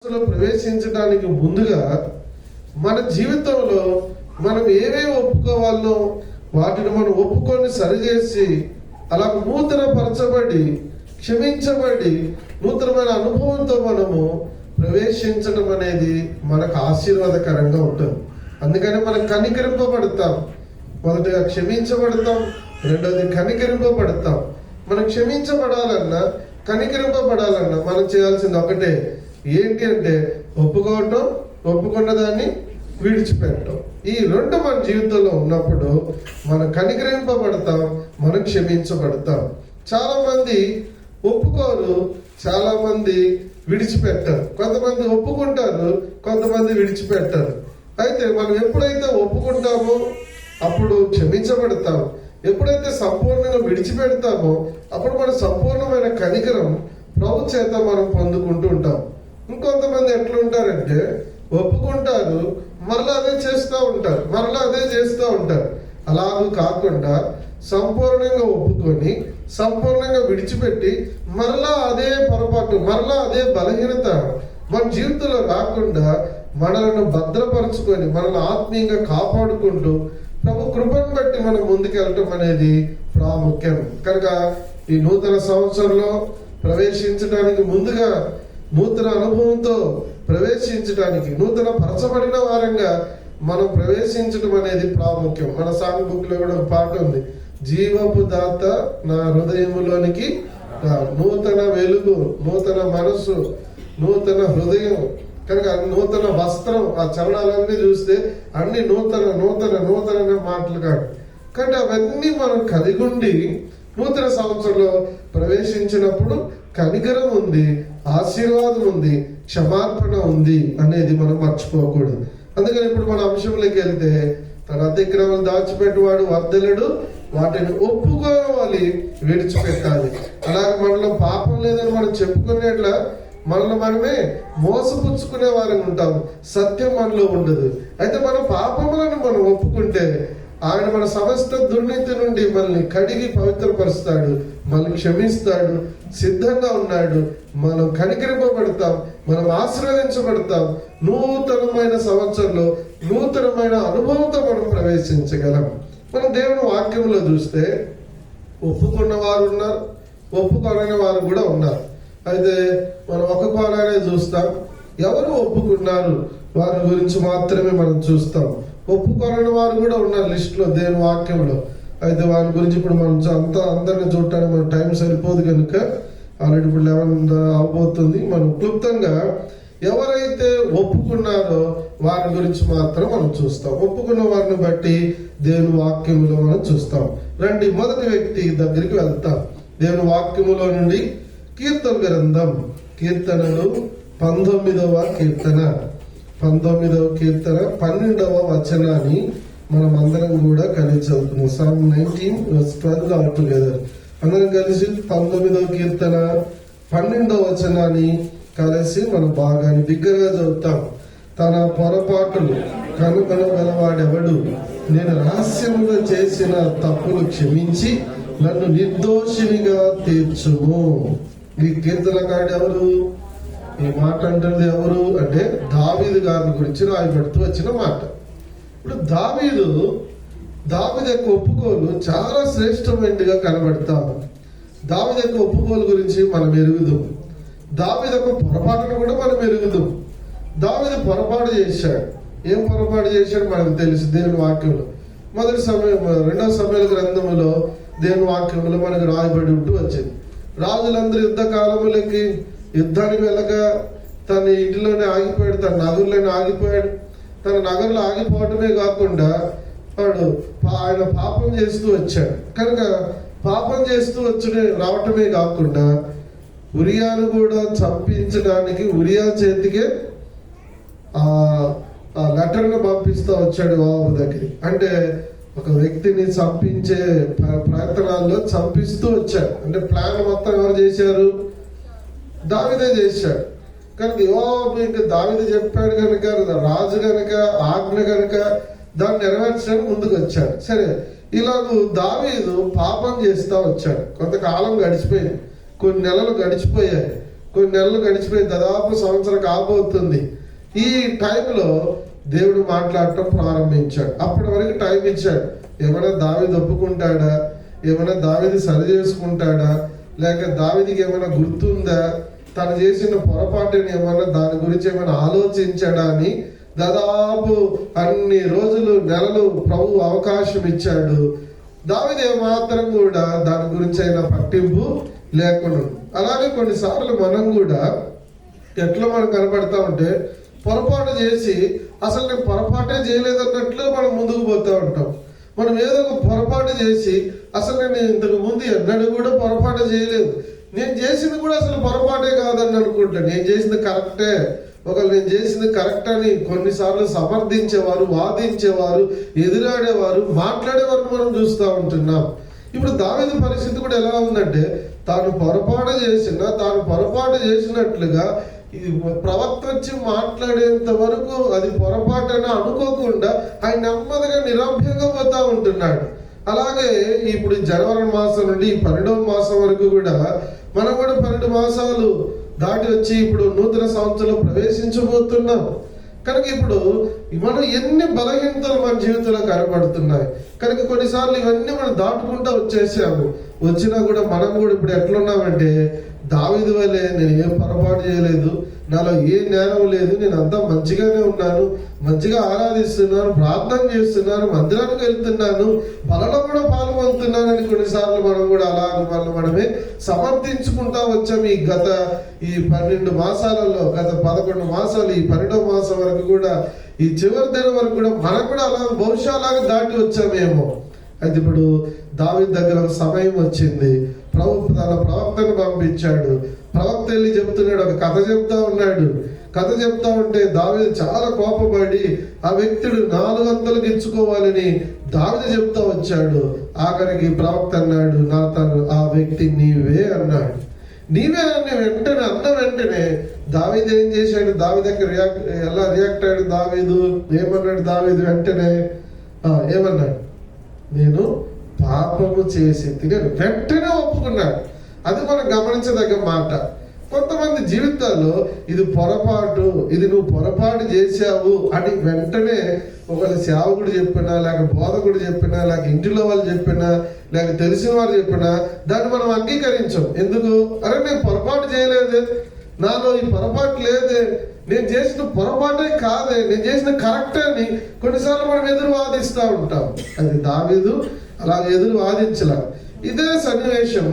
ప్రవేశించడానికి ముందుగా మన జీవితంలో మనం ఏమేమి ఒప్పుకోవాలో వాటిని మనం ఒప్పుకొని సరిచేసి అలా నూతన పరచబడి క్షమించబడి నూతనమైన అనుభవంతో మనము ప్రవేశించడం అనేది మనకు ఆశీర్వాదకరంగా ఉంటుంది. అందుకని మనం కనికరింపబడతాం. మొదటిగా క్షమించబడతాం, రెండోది కనికరింపబడతాం. మనం క్షమించబడాలన్నా కనికరింపబడాలన్నా మనం చేయాల్సింది ఒకటే, ఏంటి అంటే ఒప్పుకోవటం, ఒప్పుకున్న దాన్ని విడిచిపెట్టడం. ఈ రెండు మన జీవితంలో ఉన్నప్పుడు మనం కనికరింపబడతాం, మనం క్షమించబడతాం. చాలా మంది ఒప్పుకోరు, చాలా మంది విడిచిపెట్టారు. కొంతమంది ఒప్పుకుంటారు, కొంతమంది విడిచిపెట్టారు. అయితే మనం ఎప్పుడైతే ఒప్పుకుంటామో అప్పుడు క్షమించబడతాం. ఎప్పుడైతే సంపూర్ణంగా విడిచిపెడతామో అప్పుడు మన సంపూర్ణమైన కనికరం ప్రభు చేత మనం పొందుకుంటూ ఉంటాం. ఇంకొంతమంది ఎట్లుంటారంటే ఒప్పుకుంటారు, మరలా అదే చేస్తూ ఉంటారు, మరలా అదే చేస్తూ ఉంటారు. అలాగూ కాకుండా సంపూర్ణంగా ఒప్పుకొని సంపూర్ణంగా విడిచిపెట్టి మరలా అదే పొరపాటు, మరలా అదే బలహీనత మన జీవితంలో రాకుండా మనలను భద్రపరుచుకొని మనల్ని ఆత్మీయంగా కాపాడుకుంటూ ప్రభు కృపను బట్టి మనం ముందుకెళ్ళటం అనేది ప్రాముఖ్యం. కనుక ఈ నూతన సంవత్సరంలో ప్రవేశించడానికి ముందుగా నూతన అనుభవంతో ప్రవేశించడానికి నూతన పరచబడిన వారంగా మనం ప్రవేశించడం అనేది ప్రాముఖ్యం. మన సాంగ్ బుక్ లో కూడా ఒక పాట ఉంది, జీవపు దాత నా హృదయములోనికి నూతన వెలుగు, నూతన మనసు, నూతన హృదయం. కనుక నూతన వస్త్రం, ఆ చరణాలన్నీ చూస్తే అన్ని నూతన నూతన నూతన మాటలు కాదు. కానీ అవన్నీ మనం కలిగి ఉండి నూతన సంవత్సరంలో ప్రవేశించినప్పుడు కనికరం ఉంది, ఆశీర్వాదం ఉంది, క్షమార్పణ ఉంది అనేది మనం మర్చిపోకూడదు. అందుకని ఇప్పుడు మన అంశంలోకి వెళ్తే, తన అతిక్రమం దాచిపెట్టువాడు వర్ధలుడు, వాటిని ఒప్పుకోవాలి, విడిచిపెట్టాలి. అలాగే మనలో పాపం లేదని మనం చెప్పుకునేట్లా మనల్ని మనమే మోసపుచ్చుకునే వారిని ఉంటాం, సత్యం మనలో ఉండదు. అయితే మన పాపములను మనం ఒప్పుకుంటే ఆయన మన సమస్త దుర్నీతి నుండి మనల్ని కడిగి పవిత్రపరుస్తాడు, మనల్ని క్షమిస్తాడు, సిద్ధంగా ఉన్నాడు. మనం కనికరింపబడతాం, మనం ఆశీర్వదించబడతాం. నూతనమైన సంవత్సరంలో నూతనమైన అనుభవంతో మనం ప్రవేశించగలం. మనం దేవుని వాక్యంలో చూస్తే ఒప్పుకున్న వారు ఉన్నారు, ఒప్పుకోని వారు కూడా ఉన్నారు. అయితే మనం ఒక కోణానే చూస్తాం, ఎవరు ఒప్పుకున్నారు వారి గురించి మాత్రమే మనం చూస్తాం. ఒప్పుకోని వారు కూడా ఉన్నారు లిస్టులో దేవుని వాక్యంలో. అయితే వారి గురించి ఇప్పుడు మనం అందరిని చూడటానికి మన టైం సరిపోదు కనుక ఆల్రెడీ ఇప్పుడు 11 అవబోతుంది. మనం క్లుప్తంగా ఎవరైతే ఒప్పుకున్నారో వారి గురించి మాత్రం మనం చూస్తాం. ఒప్పుకున్న వారిని బట్టి దేవుని వాక్యములో మనం చూస్తాం. రండి, మొదటి వ్యక్తి దగ్గరికి వెళ్తాం. దేవుని వాక్యములో నుండి కీర్తన గ్రంథం, కీర్తనలు 19వ కీర్తన, 19వ కీర్తన 12వ వచనాన్ని మనం అందరం కూడా కలిసి చదువుతున్నాం. Psalm 19:12 all together. అందరం కలిసి 19వ కీర్తన 12వ వచనాన్ని కలిసి మన భాగాన్ని బిగ్గరగా చదువుతాం. తన పొరపాటులు కనుగొనగలవాడెవడు? నేను రహస్యముగా చేసిన తప్పులు క్షమించి నన్ను నిర్దోషినిగా తీర్చుము. ఈ కీర్తనకారుడు ఎవరు? ఈ మాట అంటుంది ఎవరు అంటే దావీదు గారి గురించి రాయబడుతూ వచ్చిన మాట. ఇప్పుడు దావీదు యొక్క ఒప్పుకోలు చాలా శ్రేష్టమైనదిగా కనబడతాము. దావీదు యొక్క ఒప్పుకోలు గురించి మనం ఎరుగుదాం. దావీదు యొక్క పొరపాటును కూడా మనం ఎరుగుదాం. దావీదు పొరపాటు చేశాడు. ఏం పొరపాటు చేశాడు మనకు తెలుసు దేవుని వాక్యంలో. మొదటి సమయం 2వ సమయాల గ్రంథములో దేవుని వాక్యంలో మనకు రాయబడి ఉంటూ వచ్చింది. రాజులందరూ యుద్ధ కాలములకి యుద్ధానికి వెళ్ళగా తన ఇంటిలోనే ఆగిపోయాడు, తన నగరులోనే ఆగిపోయాడు. తన నగరులో ఆగిపోవటమే కాకుండా ఆయన పాపం చేస్తూ వచ్చాడు. కనుక పాపం చేస్తూ రావటమే కాకుండా ఉరియాను కూడా చంపించడానికి ఉరియా చేతికే ఆ లెటర్ను పంపిస్తూ వచ్చాడు బాబు దగ్గరికి. అంటే ఒక వ్యక్తిని చంపించే ప్రయత్నాల్లో చంపిస్తూ వచ్చాడు. అంటే ప్లాన్ మొత్తం ఎవరు చేశారు? దావీదే చేశాడు. కనుక ఇంకా దావీదు చెప్పాడు కనుక, రాజు కనుక, ఆజ్ఞ కనుక దాన్ని నెరవేర్చడానికి ముందుకు వచ్చాడు. సరే, ఇలాగూ దావీదు పాపం చేస్తూ వచ్చాడు. కొంతకాలం గడిచిపోయింది, కొన్ని నెలలు గడిచిపోయాయి. కొన్ని నెలలు గడిచిపోయి దాదాపు సంవత్సరం కాబోతుంది. ఈ టైంలో దేవుడు మాట్లాడటం ప్రారంభించాడు. అప్పటి వరకు టైం ఇచ్చాడు. ఏమైనా దావీదు ఒప్పుకుంటాడా, ఏమైనా దావీదు సరి చేసుకుంటాడా, లేక దావీదుకి ఏమైనా గుర్తుందా, తను చేసిన పొరపాటుని ఏమైనా దాని గురించి ఏమైనా ఆలోచించాడా అని దాదాపు అన్ని రోజులు, నెలలు ప్రభు అవకాశం ఇచ్చాడు. దావీదు ఏమాత్రం కూడా దాని గురించి అయినా పట్టింపు లేకుండా. అలాగే కొన్నిసార్లు మనం కూడా ఎట్లా మనం కనపడతా ఉంటే పొరపాటు చేసి అసలు నేను పొరపాటే చేయలేదన్నట్లు మనం ముందుకు పోతూ ఉంటాం. మనం ఏదో ఒక పొరపాటు చేసి అసలు నేను ఇంతకు ముందు ఎన్నడూ కూడా పొరపాటు చేయలేదు, నేను చేసింది కూడా అసలు పొరపాటే కాదని అనుకుంటా. నేను చేసింది కరెక్టే, ఒకళ్ళు నేను చేసింది కరెక్ట్ అని కొన్నిసార్లు సమర్థించేవారు, వాదించేవారు, ఎదురాడేవారు, మాట్లాడేవారు మనం చూస్తూ ఉంటున్నాం. ఇప్పుడు దావీదు పరిస్థితి కూడా ఎలా ఉందంటే తాను పొరపాటు చేసినట్లుగా ఈ ప్రవక్త వచ్చి మాట్లాడేంత వరకు అది పొరపాటున అనుకోకుండా ఆయన నెమ్మదిగా నిరభ్యంగా పోతా ఉంటున్నాడు. అలాగే ఇప్పుడు జనవరి మాసం నుండి 12వ మాసం వరకు కూడా మనం కూడా 12 మాసాలు దాటి వచ్చి ఇప్పుడు నూతన సంవత్సరంలో ప్రవేశించబోతున్నాం. కనుక ఇప్పుడు మనం ఎన్ని బలహీనతలు మన జీవితంలో కనబడుతున్నాయి. కనుక కొన్నిసార్లు ఇవన్నీ మనం దాటుకుంటూ వచ్చేసాము. వచ్చినా కూడా మనం కూడా ఇప్పుడు ఎట్లున్నామంటే దావీదు వలె నేను ఏం పొరపాటు చేయలేదు, నాలో ఏ నేరం లేదు, నేను అంతా మంచిగానే ఉన్నాను, మంచిగా ఆరాధిస్తున్నాను, ప్రార్థన చేస్తున్నాను, మందిరానికి వెళ్తున్నాను, బలలో కూడా పాల్గొంటున్నాను అని కొన్నిసార్లు మనం కూడా అలా మనమే సమర్థించుకుంటా వచ్చాము. ఈ 12 మాసాలలో, గత 11 మాసాలు, ఈ 12వ మాసం వరకు కూడా, ఈ చివరి దినం వరకు కూడా మనం కూడా అలా బహుశా అలాగే దాటి వచ్చామేమో. అయితే ఇప్పుడు దావీదు దగ్గర ఒక సమయం వచ్చింది. ప్రభు తన ప్రవక్తను పంపించాడు. ప్రవక్త వెళ్ళి చెప్తున్నాడు, ఒక కథ చెప్తా ఉన్నాడు. కథ చెప్తా ఉంటే దావీదు చాలా కోపపడి ఆ వ్యక్తుడు 400 ఇచ్చుకోవాలని దావీదు చెప్తా వచ్చాడు. ఆఖరికి ప్రవక్త అన్నాడు, నాతాను ఆ వ్యక్తి నీవే అన్నాడు. నీవే అని వెంటనే దావీదు ఏం చేశాడు? దావీదు దగ్గర ఎలా రియాక్ట్ అయ్యాడు? దావీదు ఏమన్నాడు? దావీదు వెంటనే ఏమన్నాడు? నేను పాపము చేసి వెంటనే ఒప్పుకున్నాడు. అది మనం గమనించదగ్గ మాట. కొంతమంది జీవితాల్లో ఇది పొరపాటు, ఇది నువ్వు పొరపాటు చేశావు అని వెంటనే ఒకవేళ సేవకుడు చెప్పినా, లేక బోధకుడు చెప్పినా, లేక ఇంటిలో వాళ్ళు చెప్పినా, లేక తెలిసిన వారు చెప్పినా దాన్ని మనం అంగీకరించాం. ఎందుకు? అరే నేను పొరపాటు చేయలేదే, నాలో ఈ పొరపాటు లేదే, నేను చేసిన పొరపాటే కాదే, నేను చేసిన కరెక్టే అని కొన్నిసార్లు మనం ఎదురు వాదిస్తూ ఉంటాం. అది దావీదు అలా ఎదురు వాదించలా. ఇదే సన్నివేశం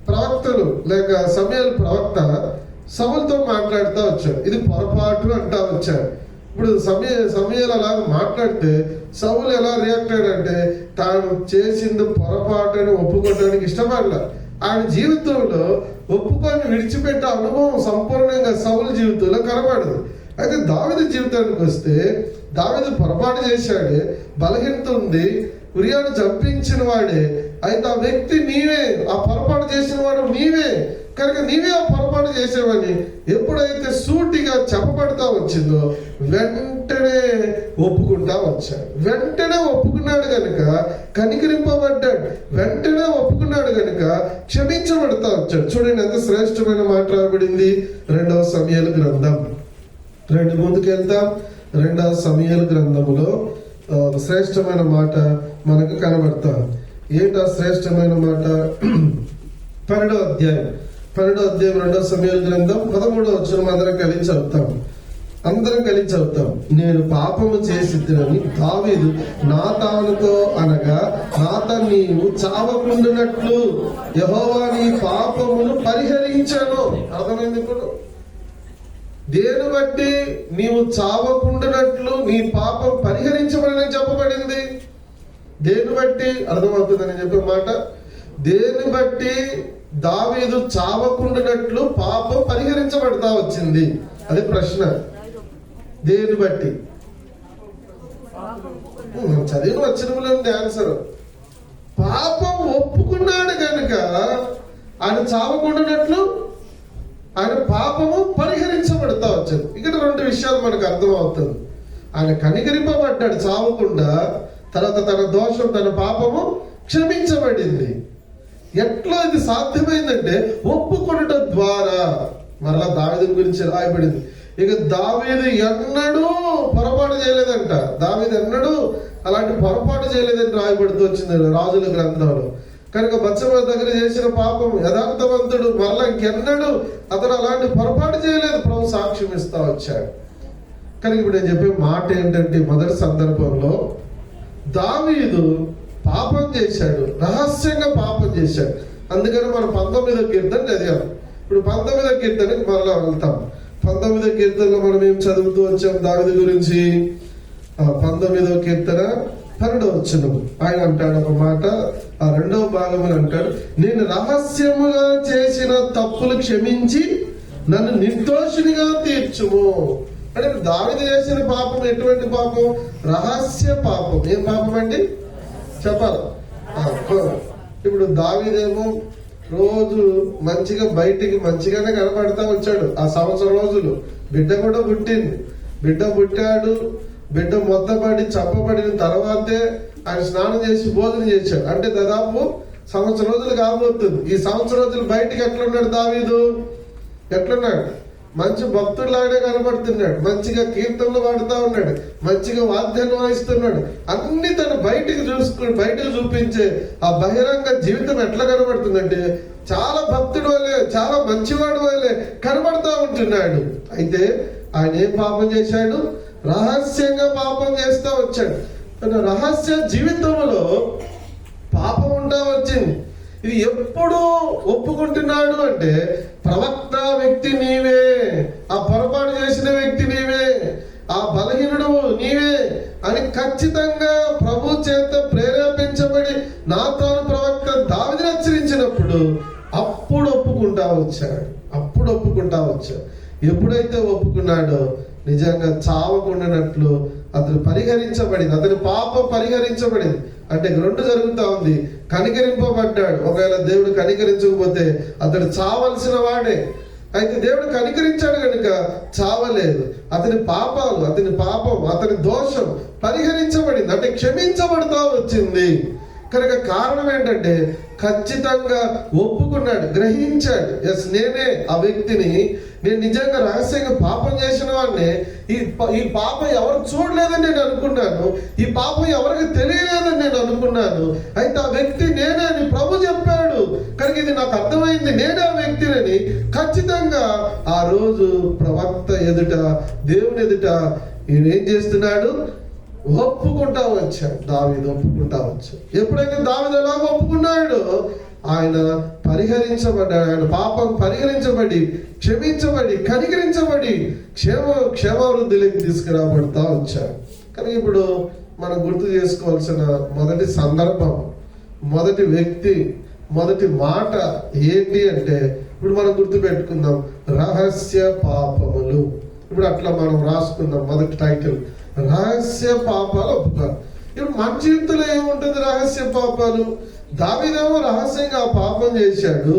ప్రవక్తలు లేక సమూయేలు ప్రవక్త సౌలుతో మాట్లాడుతూ వచ్చారు. ఇది పొరపాటు అంటా వచ్చారు. ఇప్పుడు సమూయేలు అలా మాట్లాడితే సౌలు ఎలా రియాక్ట్ అయ్యాడంటే తాను చేసింది పొరపాటు అని ఒప్పుకోవడానికి ఇష్టపడలే. ఆయన జీవితంలో ఒప్పుకొని విడిచిపెట్టే అనుభవం సంపూర్ణంగా సౌలు జీవితంలో కనబడదు. అయితే దావీదు జీవితానికి వస్తే దావీదు పొరపాటు చేశాడే, బలహీనత ఉంది, ఉరియాను చంపించిన వాడే. అయితే ఆ వ్యక్తి నీవే, ఆ పొరపాటు చేసిన వాడు నీవే, కనుక నీవే ఆ పొరపాటు చేసేవని ఎప్పుడైతే సూటిగా చెప్పబడతా వచ్చిందో వెంటనే ఒప్పుకుంటా వచ్చాడు. వెంటనే ఒప్పుకున్నాడు కనుక కనికరింపబడ్డాడు. వెంటనే ఒప్పుకున్నాడు కనుక క్షమించబడతా వచ్చాడు. చూడండి ఎంత శ్రేష్టమైన మాట రాబడింది 2వ సమూయేలు గ్రంథం. ముందుకు వెళ్తాం. 2వ సమూయేలు గ్రంథములో శ్రేష్టమైన మాట మనకు కనబడతాం. ఏంటా శ్రేష్టమైన మాట? 12వ అధ్యాయం 2వ సమూయేలు గ్రంథం 13వ వచనం అందరం కలిసి చదువుతాం. నేను పాపము చేసిద్దని దావీదు నాతానుతో అనగా, నాతాను నీవు చావకుండునట్లు యెహోవా నీ పాపమును పరిహరించాను. అర్థమైంది? ఇప్పుడు దేని బట్టి నీవు చావకుండునట్లు నీ పాపం పరిహరించబడని చెప్పబడింది. దేని బట్టి? అర్థమవుతుందని చెప్పే మాట. దేని బట్టి దావీదు చావకుండునట్లు పాపం పరిహరించబడతా వచ్చింది? అది ప్రశ్న. దేని బట్టి? చదివిన వచ్చిన ఆన్సర్. పాపం ఒప్పుకున్నాడు కనుక ఆయన చావకుండానట్లు ఆయన పాపము పరిహరించబడతా వచ్చింది. ఇక్కడ 2 విషయాలు మనకు అర్థమవుతుంది. ఆయన కనికరింపబడ్డాడు చావకుండా, తర్వాత తన దోషం, తన పాపము క్షమించబడింది. ఎట్లా ఇది సాధ్యమైందంటే ఒప్పుకొనుట ద్వారా. మరలా దావీదు గురించి రాయబడింది. ఇక దావీదు ఎన్నడూ పొరపాటు చేయలేదంట. దావీదు ఎన్నడూ అలాంటి పొరపాటు చేయలేదని రాయబడుతూ వచ్చింది రాజుల గ్రంథంలో. కనుక బత్షెబ దగ్గర చేసిన పాపం యథార్థవంతుడు, మరలా ఇంకెన్నడూ అతను అలాంటి పొరపాటు చేయలేదు. ప్రభు సాక్ష్యం ఇస్తా వచ్చాడు. కనుక ఇప్పుడు నేను చెప్పే మాట ఏంటంటే, మొదటి సందర్భంలో దావీదు పాపం చేశాడు, రహస్యంగా పాపం చేశాడు. అందుకని మనం 19వ కీర్తన చదివాం. ఇప్పుడు 19వ కీర్తనకి మరలా వెళ్తాం. 19వ కీర్తనలో మనం ఏం చదువుతూ వచ్చాం దావీదు గురించి? 19వ కీర్తన 12వ వచనం ఆయన అంటాడు ఒక మాట. ఆ 2వ భాగంలో అంటాడు, నేను రహస్యముగా చేసిన తప్పులు క్షమించి నన్ను నిర్దోషినిగా తీర్చుము. అంటే దావీదు చేసిన పాపం ఎటువంటి పాపం? రహస్య పాపం. ఏం పాపం అండి చెప్పాలి? ఇప్పుడు దావీదేమో రోజు మంచిగా బయటికి మంచిగానే కనపడతా వచ్చాడు. ఆ సంవత్సరం రోజులు బిడ్డ కూడా పుట్టింది. బిడ్డ పుట్టాడు. బిడ్డ మొత్తపడి చప్పబడిన తర్వాతే ఆయన స్నానం చేసి భోజనం చేశాడు. అంటే దాదాపు సంవత్సరం రోజులు కాబోతుంది. ఈ సంవత్సరం రోజులు బయటికి ఎట్లున్నాడు దావీదు? ఎట్లున్నాడు? మంచి భక్తుడిలాగే కనబడుతున్నాడు. మంచిగా కీర్తనలు పాడుతూ ఉన్నాడు. మంచిగా వాద్యాన్ని వాయిస్తున్నాడు. అన్ని తను బయటకు చూపించే ఆ బహిరంగ జీవితం ఎట్లా కనబడుతుందంటే చాలా భక్తుడు వల్లే, చాలా మంచివాడు వల్లే కనబడతా ఉంటున్నాడు. అయితే ఆయన ఏం పాపం చేశాడు? రహస్యంగా పాపం చేస్తా వచ్చాడు. తన రహస్య జీవితంలో పాపం ఉంటా వచ్చింది. ఇది ఎప్పుడు ఒప్పుకుంటున్నాడు అంటే, ప్రవక్త వ్యక్తి నీవే, ఆ పొరపాటు చేసిన వ్యక్తి నీవే, ఆ బలహీనుడు నీవే అని ఖచ్చితంగా ప్రభు చేత ప్రేరేపించబడి నాతాను ప్రవక్త దావీదును హెచ్చరించినప్పుడు అప్పుడు ఒప్పుకుంటా వచ్చాడు. ఎప్పుడైతే ఒప్పుకున్నాడో నిజంగా చావకుండానట్లు అతను పరిహరించబడింది. అతని పాపం పరిహరించబడింది. అంటే 2 జరుగుతా ఉంది. కనికరింపబడ్డాడు. ఒకవేళ దేవుడు కనికరించకపోతే అతడు చావలసిన వాడే. అయితే దేవుడు కనికరించాడు కనుక చావలేదు. అతని పాపాలు, అతని పాపం, అతని దోషం పరిహరించబడింది. అంటే క్షమించబడుతూ వచ్చింది. కనుక కారణం ఏంటంటే ఖచ్చితంగా ఒప్పుకున్నాడు, గ్రహించాడు. ఎస్, నేనే ఆ వ్యక్తిని, నేను నిజంగా రహస్యంగా పాపం చేసిన వాడిని. ఈ పాపం ఎవరు చూడలేదని నేను అనుకున్నాను. ఈ పాపం ఎవరికి తెలియలేదని నేను అనుకున్నాను. అయితే ఆ వ్యక్తి నేనే అని ప్రభు చెప్పాడు. కనుక ఇది నాకు అర్థమైంది, నేనే ఆ వ్యక్తిని. ఖచ్చితంగా ఆ రోజు ప్రవక్త ఎదుట, దేవుని ఎదుట ఈయన ఏం చేస్తున్నాడు? ఒప్పుకుంటా వచ్చాడు. దావీదు ఒప్పుకుంటా వచ్చాడు. ఎప్పుడైతే దావీదు ఎలా ఒప్పుకున్నాడో ఆయన పరిహరించబడ్డాడు. ఆయన పాపం పరిహరించబడి, క్షమించబడి, కనికరించబడి క్షేమావృద్ధిలోకి తీసుకురాబడతా వచ్చాడు. కానీ ఇప్పుడు మనం గుర్తు చేసుకోవాల్సిన మొదటి సందర్భం, మొదటి వ్యక్తి, మొదటి మాట ఏంటి అంటే, ఇప్పుడు మనం గుర్తు పెట్టుకుందాం, రహస్య పాపములు. ఇప్పుడు అట్లా మనం రాసుకుందాం మొదటి టైటిల్, రహస్య పాపాలు ఒప్పుకోవాలి. ఇప్పుడు మన జీవితంలో ఏముంటుంది? రహస్య పాపాలు. దావీదేమో రహస్యంగా ఆ పాపం చేశాడు.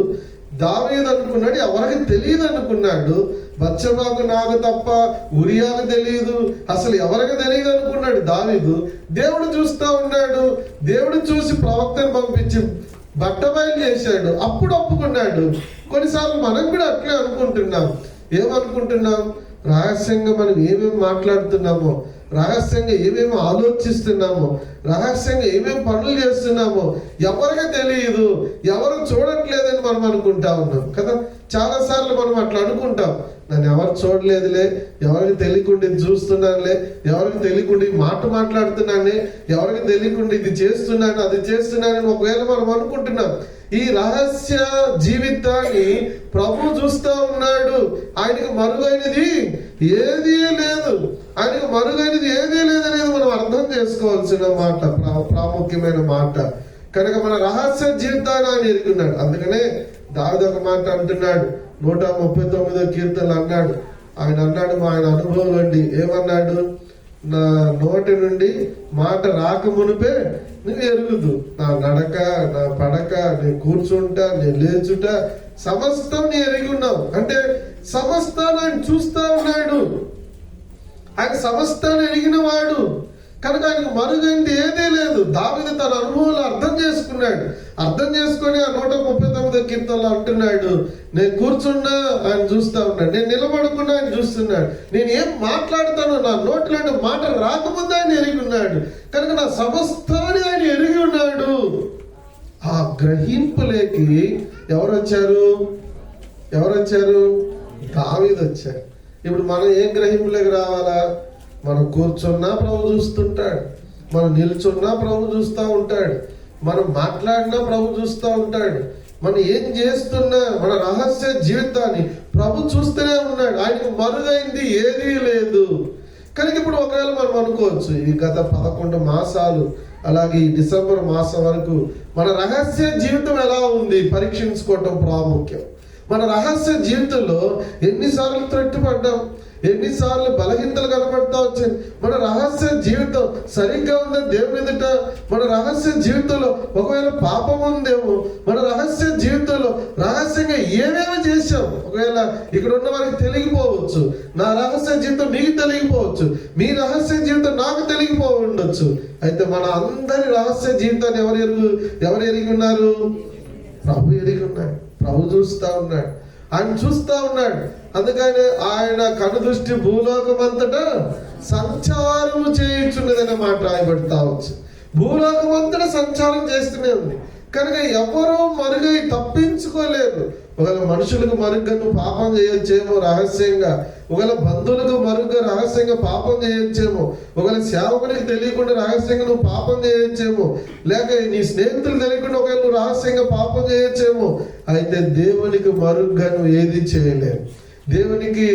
దావీదు అనుకున్నాడు ఎవరికి తెలియదు అనుకున్నాడు. బత్షెబకు నాకు తప్ప ఉరియాకు తెలియదు, అసలు ఎవరికి తెలియదు అనుకున్నాడు దావీదు. దేవుడు చూస్తా ఉన్నాడు. దేవుడు చూసి ప్రవక్తను పంపించి బట్టబయలు చేశాడు. అప్పుడు ఒప్పుకున్నాడు. కొన్నిసార్లు మనం కూడా అట్లే అనుకుంటున్నాం. ఏమనుకుంటున్నాం? రహస్యంగా మనం ఏమేమి మాట్లాడుతున్నామో, రహస్యంగా ఏమేమి ఆలోచిస్తున్నామో, రహస్యంగా ఏమేమి పనులు చేస్తున్నామో ఎవరికి తెలియదు, ఎవరు చూడట్లేదని మనం అనుకుంటా ఉన్నాం కదా. చాలా సార్లు మనం అట్లా అనుకుంటాం, నన్ను ఎవరు చూడలేదులే, ఎవరికి తెలియకుండా ఇది చూస్తున్నానులే, ఎవరికి తెలియకుండా ఈ మాట మాట్లాడుతున్నానే, ఎవరికి తెలియకుండా ఇది చేస్తున్నాను, అది చేస్తున్నానని ఒకవేళ మనం అనుకుంటున్నాం. ఈ రహస్య జీవితాన్ని ప్రభు చూస్తా ఉన్నాడు. ఆయనకు మరుగైనది ఏదీ లేదు, ఆయనకు మరుగైనది ఏదీ లేదనేది మనం అర్థం చేసుకోవాల్సిన మాట, ప్రాముఖ్యమైన మాట. కనుక మన రహస్య జీవితాన్ని ఆయన ఎరుగున్నాడు. అందుకనే దావీదు ఒక మాట అంటున్నాడు, 139వ కీర్తనలు అన్నాడు. ఆయన అన్నాడు, ఆయన అనుభవం అండి, ఏమన్నాడు? నా నోటి నుండి మాట రాక మునిపే నువ్వు ఎరుగుదు, నా నడక, నా పడక, నేను కూర్చుంటా, నేను లేచుట సమస్తం నీ ఎరిగి ఉన్నావు. అంటే సమస్తాన్ని ఆయన చూస్తా ఉన్నాడు. ఆయన సమస్తాన్ని ఎరిగిన వాడు. కనుక ఆయనకు మరుగైంది ఏదీ లేదు. దావీదు తన అనుభవంలో అర్థం చేసుకున్నాడు. అర్థం చేసుకొని ఆ 139 కీర్తనలో అంటున్నాడు, నేను కూర్చున్నా ఆయన చూస్తా ఉన్నాడు, నేను నిలబడుకున్నా ఆయన చూస్తున్నాడు, నేను ఏం మాట్లాడతానో నా నోటిలో మాట రాకముందు ఆయన ఎరిగి ఉన్నాడు, కనుక నా సమస్తాన్ని ఆయన ఎరిగి ఉన్నాడు. ఆ గ్రహింపులేకి ఎవరు వచ్చారు? దావీదు వచ్చారు. ఇప్పుడు మనం ఏం గ్రహింపులేకి రావాలా? మనం కూర్చున్నా ప్రభు చూస్తుంటాడు, మనం నిల్చున్నా ప్రభు చూస్తూ ఉంటాడు, మనం మాట్లాడినా ప్రభు చూస్తూ ఉంటాడు, మనం ఏం చేస్తున్నా మన రహస్య జీవితాన్ని ప్రభు చూస్తూనే ఉన్నాడు. ఆయనకు మరుగైంది ఏదీ లేదు. కనుక ఇప్పుడు ఒకవేళ మనం అనుకోవచ్చు, ఈ గత 11 మాసాలు అలాగే ఈ డిసెంబర్ మాసం వరకు మన రహస్య జీవితం ఎలా ఉంది పరీక్షించుకోవటం ప్రాముఖ్యం. మన రహస్య జీవితంలో ఎన్నిసార్లు త్రట్టుపడ్డాం, ఎన్నిసార్లు బలహీనతలు కనబడతా వచ్చాయి. మన రహస్య జీవితం సరిగ్గా ఉందా దేవుని ఎదుట? మన రహస్య జీవితంలో ఒకవేళ పాపం ఉందేమో, మన రహస్య జీవితంలో రహస్యంగా ఏమేమి చేశాం ఒకవేళ ఇక్కడ ఉన్న వారికి తెలియకపోవచ్చు, నా రహస్య జీవితం మీకు తెలియకపోవచ్చు, మీ రహస్య జీవితం నాకు తెలియకపోవచ్చు. అయితే మన అందరి రహస్య జీవితాన్ని ఎవరు ఎరిగి ఉన్నారు? ప్రభు ఎరిగి ఉన్నాడు. ప్రభు చూస్తా ఉన్నాడు, ఆయన చూస్తా ఉన్నాడు. అందుకని ఆయన కనుదృష్టి భూలోకం అంతటా సంచారము చేయుచున్నదనే మాట రాయబడతా వచ్చు. భూలోకం అంతటా సంచారం చేస్తూనే ఉంది. కనుక ఎవరో మరుగై తప్పించుకోలేరు. ఒకవేళ మనుషులకు మరుగ్గా నువ్వు పాపం చేయొచ్చేమో రహస్యంగా, ఒకవేళ బంధువులకు మరుగ్గా రహస్యంగా పాపం చేయొచ్చేమో, ఒకవేళ సేవకునికి తెలియకుండా రహస్యంగా నువ్వు పాపం చేయొచ్చేమో, లేక నీ స్నేహితులు తెలియకుండా ఒకవేళ నువ్వు రహస్యంగా పాపం చేయొచ్చేమో. అయితే దేవునికి మరుగ్గా నువ్వు ఏది చేయలేవు. దేవునికి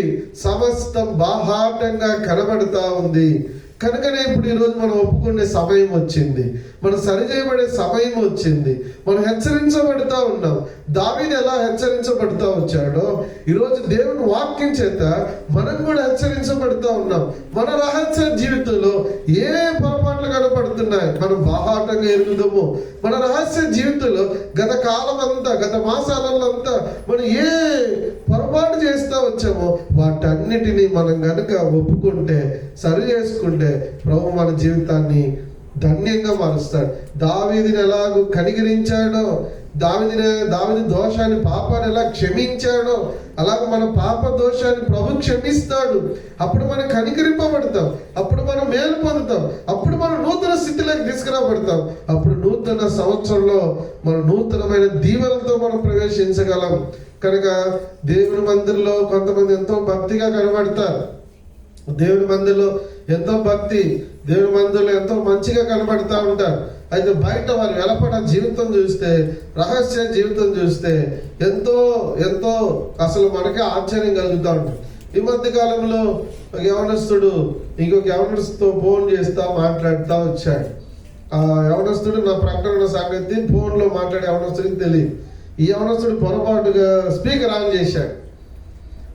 సమస్తం బాహాటంగా కనబడతా ఉంది. కనుకనే ఇప్పుడు ఈరోజు మనం ఒప్పుకునే సమయం వచ్చింది, మనం సరిచేయబడే సమయం వచ్చింది, మనం హెచ్చరించబడుతూ ఉన్నాం. దావీదు ఎలా హెచ్చరించబడుతూ వచ్చాడో ఈరోజు దేవుని వాక్యం చేత మనం కూడా హెచ్చరించబడుతూ ఉన్నాం. మన రహస్య జీవితంలో ఏ పొరపాట్లు కనపడుతున్నాయి మనం బాహాటంగా ఎరుగుదాము. మన రహస్య జీవితంలో గత కాలం అంతా, గత మాసాలలో అంతా మనం ఏ పొరపాటు చేస్తూ వచ్చామో వాటన్నిటినీ మనం గనుక ఒప్పుకుంటే, సరి చేసుకుంటే ప్రభు మన జీవితాన్ని ధన్యంగా మారుస్తాడు. దావీదుని ఎలాగూ కనికరించాడో, దావీదు దోషాన్ని, పాపాన్ని ఎలా క్షమించాడో అలాగ మన పాప దోషాన్ని ప్రభు క్షమిస్తాడు. అప్పుడు మనం కనికరింపబడతాం, అప్పుడు మనం మేలు పొందుతాం, అప్పుడు మనం నూతన స్థితిలోకి తీసుకురాబడతాం. అప్పుడు నూతన సంవత్సరంలో మన నూతనమైన దీవెనలతో మనం ప్రవేశించగలం. కనుక దేవుని మందిరంలో కొంతమంది ఎంతో భక్తిగా కనబడతారు, దేవుని మందిరంలో ఎంతో భక్తి, దేవుని మందిరంలో ఎంతో మంచిగా కనబడతా ఉంటారు. అయితే బయట వారు వెలపడ జీవితం చూస్తే, రహస్య జీవితం చూస్తే ఎంతో ఎంతో అసలు మనకే ఆశ్చర్యం కలుగుతూ ఉంటుంది. ఈ మధ్య కాలంలో ఒక యవనస్తుడు ఇంకొక యవనస్తుతో ఫోన్ చేస్తా మాట్లాడుతూ వచ్చాడు. ఆ యవనస్తుడు నా ప్రకటన సంగతి ఫోన్లో మాట్లాడే యవనస్తుడికి తెలియదు. ఈ యవనస్తుడు పొరపాటుగా స్పీకర్ ఆన్ చేశాడు.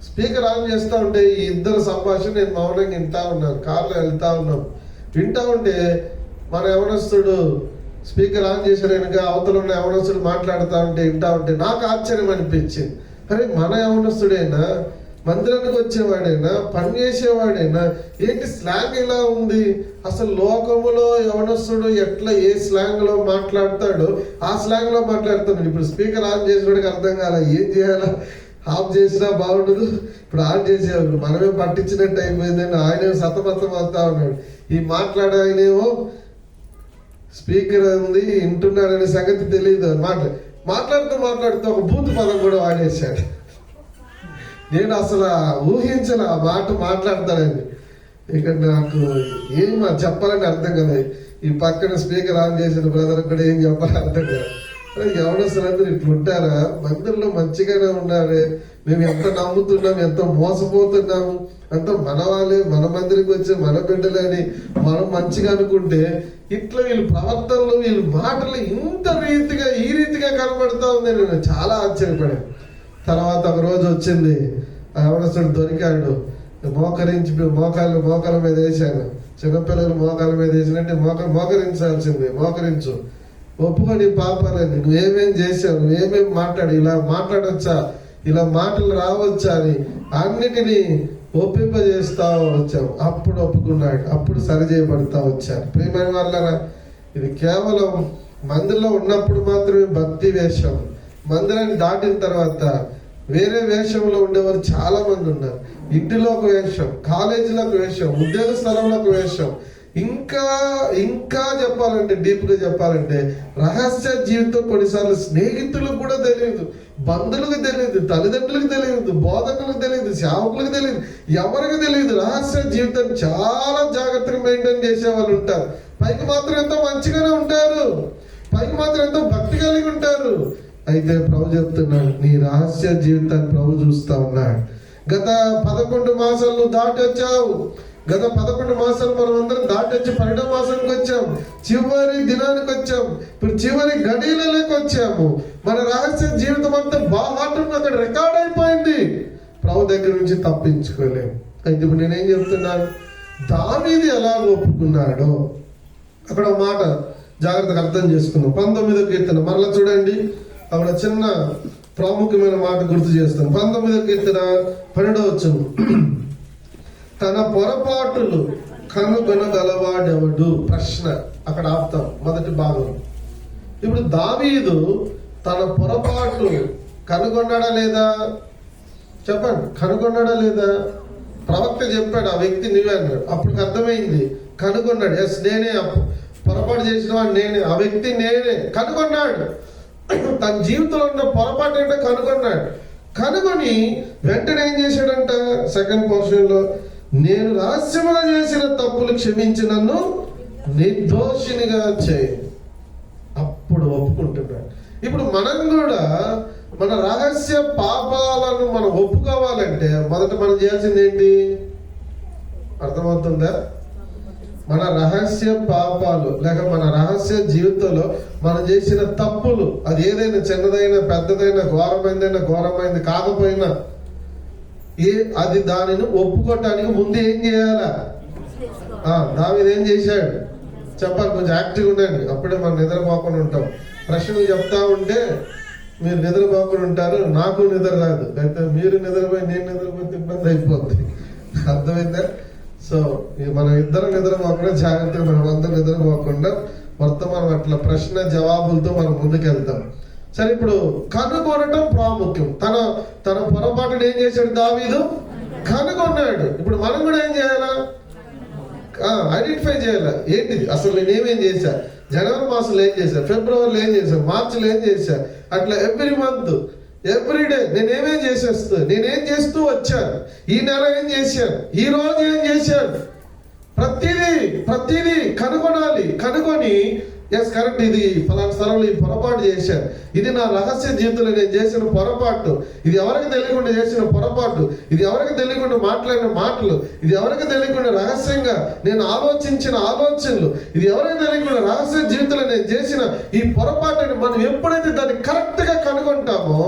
స్పీకర్ ఆన్ చేస్తూ ఉంటే ఈ ఇద్దరు సంభాషణ నేను మౌనంగా వింటా ఉన్నాను. కార్లో వెళ్తా ఉన్నాం, వింటా ఉంటే మన యవనస్తుడు స్పీకర్ ఆన్ చేశాడు. కనుక అవతల ఉన్న యవనస్తుడు మాట్లాడుతూ ఉంటే వింటా ఉంటే నాకు ఆశ్చర్యం అనిపించింది. అరే మన యవనస్తుడైనా, మందిరానికి వచ్చేవాడైనా, పని చేసేవాడైనా, ఏంటి స్లాంగ్ ఇలా ఉంది? అసలు లోకములో యవనస్తుడు ఎట్లా ఏ స్లాంగ్ లో మాట్లాడతాడో ఆ స్లాంగ్ లో మాట్లాడుతున్నాడు. ఇప్పుడు స్పీకర్ ఆన్ చేసేవాడికి అర్థం కాల, ఏం చేయాలా, ఆఫ్ చేసినా బాగుండదు, ఇప్పుడు ఆన్ చేసేవాడు మనమే పట్టించినట్టు అయిపోయిందని ఆయన సతమతం అవుతా ఉన్నాడు. ఈ మాట్లాడే ఆయనేమో స్పీకర్ ఉంది వింటున్నాడనే సంగతి తెలియదు. మాట్లాడుతూ ఒక బూత్ పదం కూడా వాడేశాడు. నేను అసలు ఊహించిన ఆ మాట మాట్లాడతానని. ఇక నాకు ఏం చెప్పాలని అర్థం కదా. ఈ పక్కన స్పీకర్ ఆన్ చేసిన బ్రదర్ కూడా ఏం చెప్పాలని అర్థం కదా. యవనస్తులందరూ ఇట్లుంటారా? మందిరంలో మంచిగానే ఉన్నారే, మేము ఎంత నమ్ముతున్నాం, ఎంత మోసపోతున్నాము, అంత మన వాళ్ళే, మన మందిరికి వచ్చే మన బిడ్డలని మనం మంచిగా అనుకుంటే ఇట్లా వీళ్ళ ప్రవర్తనలు, వీళ్ళ మాటలు ఈ రీతిగా కనబడతా ఉంది. నేను చాలా ఆశ్చర్యపడాను. తర్వాత ఒక రోజు వచ్చింది, ఆ యవనస్తుడు దొరికాడు. మోకరించి మోకాల మీద వేసాను. చిన్నపిల్లలు మోకాల మీద వేసినట్టే మోకరించాల్సిందే. మోకరించు, ఒప్పుకొని పాపాలని, నువ్వేమేం చేశావు, నువ్వేమేం మాట్లాడు, ఇలా మాట్లాడొచ్చా, ఇలా మాటలు రావచ్చా అని అన్నిటినీ ఒప్పింపజేస్తా వచ్చాం. అప్పుడు ఒప్పుకున్నాడు, అప్పుడు సరి చేయబడతా వచ్చారు. ప్రియమైన వాళ్ళరా, ఇది కేవలం మందిరంలో ఉన్నప్పుడు మాత్రమే భక్తి వేషం. మందిరాన్ని దాటిన తర్వాత వేరే వేషంలో ఉండేవారు చాలా మంది ఉన్నారు. ఇంటిలో ఒక వేషం, కాలేజీలో ఒక వేషం, ఉద్యోగ స్థలంలో ఒక వేషం. ఇంకా ఇంకా చెప్పాలంటే, డీప్గా చెప్పాలంటే, రహస్య జీవితం కొన్నిసార్లు స్నేహితులకు కూడా తెలియదు, బంధువులకు తెలియదు, తల్లిదండ్రులకు తెలియదు, బోధకులకు తెలియదు, సేవకులకు తెలియదు, ఎవరికి తెలియదు. రహస్య జీవితం చాలా జాగ్రత్తగా మెయింటైన్ చేసే వాళ్ళు ఉంటారు. పైకి మాత్రం ఎంతో మంచిగానే ఉంటారు, పైకి మాత్రం ఎంతో భక్తి కలిగి ఉంటారు. అయితే ప్రభు చెప్తున్నాడు, నీ రహస్య జీవితాన్ని ప్రభు చూస్తా ఉన్నాడు. గత 11 మాసాలు దాటి వచ్చావు. గత 11 మాసాలు మనం అందరం దాటి వచ్చి 12వ మాసానికి వచ్చాం. చివరి దినానికి వచ్చాం. ఇప్పుడు చివరి గడియలలోకి వచ్చాము. మన రహస్య జీవితం అంతా బాహాటంగా అక్కడ రికార్డ్ అయిపోయింది. ప్రభు దగ్గర నుంచి తప్పించుకోలేము. అయితే ఇప్పుడు నేనేం చెప్తున్నాను, దావీదు ఎలా ఒప్పుకున్నాడో అక్కడ ఒక మాట జాగ్రత్తగా అర్థం చేసుకుందాం. 19వ కీర్తన మరలా చూడండి, అక్కడ చిన్న ప్రాముఖ్యమైన మాట గుర్తు చేస్తాం. 19వ కీర్తన 12వ వచనం, తన పొరపాటులు కనుగొనగలవాడెవడు? ప్రశ్న అక్కడ ఆపుతాం మొదటి భాగం. ఇప్పుడు దావీదు తన పొరపాటు కనుగొన్నాడా లేదా? చెప్పండి, కనుగొన్నాడా లేదా? ప్రవక్త చెప్పాడు, ఆ వ్యక్తి నువ్వే అన్నాడు. అప్పుడు అర్థమైంది, కనుగొన్నాడు. ఎస్, నేనే పొరపాటు చేసిన వాడు నేనే, ఆ వ్యక్తి నేనే. కనుగొన్నాడు, తన జీవితంలో ఉన్న పొరపాటు ఏంటో కనుగొన్నాడు. కనుగొని వెంటనే ఏం చేశాడంట? సెకండ్ పోర్షన్ లో, నేను రహస్యముగా చేసిన తప్పులు క్షమించి నన్ను నిర్దోషినిగా చేయి. అప్పుడు ఒప్పుకుంటున్నాడు. ఇప్పుడు మనం కూడా మన రహస్య పాపాలను మనం ఒప్పుకోవాలంటే మొదట మనం చేయాల్సింది ఏంటి? అర్థమవుతుందా? మన రహస్య పాపాలు లేక మన రహస్య జీవితంలో మనం చేసిన తప్పులు, అది ఏదైనా చిన్నదైనా పెద్దదైనా ఘోరమైంది కాకపోయినా అది దానిని ఒప్పుకోవటానికి ముందు ఏం చేయాలా? దావీదు ఏం చేశాడు చెప్పాలి. కొంచెం యాక్టివ్గా ఉండండి, అప్పుడే మనం నిద్రపోకుండా ఉంటాం. ప్రశ్నలు చెప్తా ఉంటే మీరు నిద్రపోకుండా ఉంటారు, నాకు నిద్ర రాదు. లేకపోతే మీరు నిద్రపోయి నేను నిద్రపోతే ఇబ్బంది అయిపోద్ది. అర్థమైందా? సో మనం ఇద్దరు నిద్రపోకుండా జాగ్రత్తగా, మనం అందరూ నిద్రపోకుండా మొత్తం మనం అట్లా ప్రశ్న జవాబులతో మనం ముందుకెళ్తాం. సరే, ఇప్పుడు కనుగొనటం ప్రాముఖ్యం. తన పొరపాటును ఏం చేశాడు దావీదు? కనుగొన్నాడు. ఇప్పుడు మనం కూడా ఏం చేయాలా? ఐడెంటిఫై చేయాలా. ఏంటిది అసలు నేనేమేం చేశా? జనవరి మాసంలో ఏం చేశా, ఫిబ్రవరిలో ఏం చేశా, మార్చిలో ఏం చేశా, అట్లా ఎవ్రీ మంత్ ఎవ్రీడే నేనేమేం నేనేం చేస్తూ వచ్చాను, ఈ నెల ఏం చేశాను, ఈ రోజు ఏం చేశాను, ప్రతిదీ కనుగొనాలి. కనుగొని ఎస్ కరెక్ట్, ఇది ఫలానా స్థలంలో ఈ పొరపాటు చేశాను, ఇది నా రహస్య జీవితంలో నేను చేసిన పొరపాటు, ఇది ఎవరికి తెలియకుండా చేసిన పొరపాటు, ఇది ఎవరికి తెలియకుండా మాట్లాడిన మాటలు, ఇది ఎవరికి తెలియకుండా రహస్యంగా నేను ఆలోచించిన ఆలోచనలు, ఇది ఎవరికి తెలియకుండా రహస్య జీవితంలో నేను చేసిన ఈ పొరపాటుని మనం ఎప్పుడైతే దాన్ని కరెక్ట్ గా కనుగొంటామో,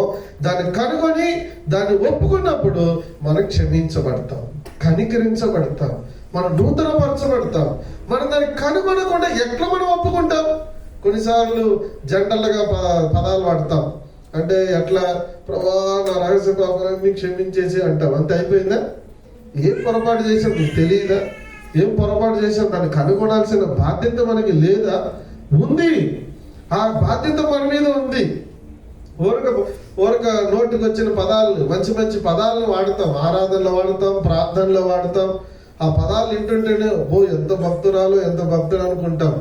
దాన్ని కనుగొని దాన్ని ఒప్పుకున్నప్పుడు మనం క్షమించబడతాం, కనికరించబడతాం, మనం నూతనపరచబడతాం. మనం దాన్ని కనుగొనకుండా ఎట్లా మనం ఒప్పుకుంటాం? కొన్నిసార్లు జంటలుగా పదాలు వాడతాం. అంటే ఎట్లా, ప్రభా నా రహస్య పాపాలన్నీ క్షమించేసి అంటాం. అంతే అయిపోయిందా? ఏం పొరపాటు చేసాం నీకు తెలియదా? ఏం పొరపాటు చేసాం దాన్ని కనుగొనాల్సిన బాధ్యత మనకి లేదా? ఉంది. ఆ బాధ్యత మన మీద ఉంది. ఊరక నోటికి వచ్చిన పదాలను, మంచి మంచి పదాలను వాడతాం. ఆరాధనలో వాడతాం, ప్రార్థనలో వాడతాం. ఆ పదాలు వింటుంటేనే ఎంత భక్తురాలు, ఎంత భక్తులు అనుకుంటాం.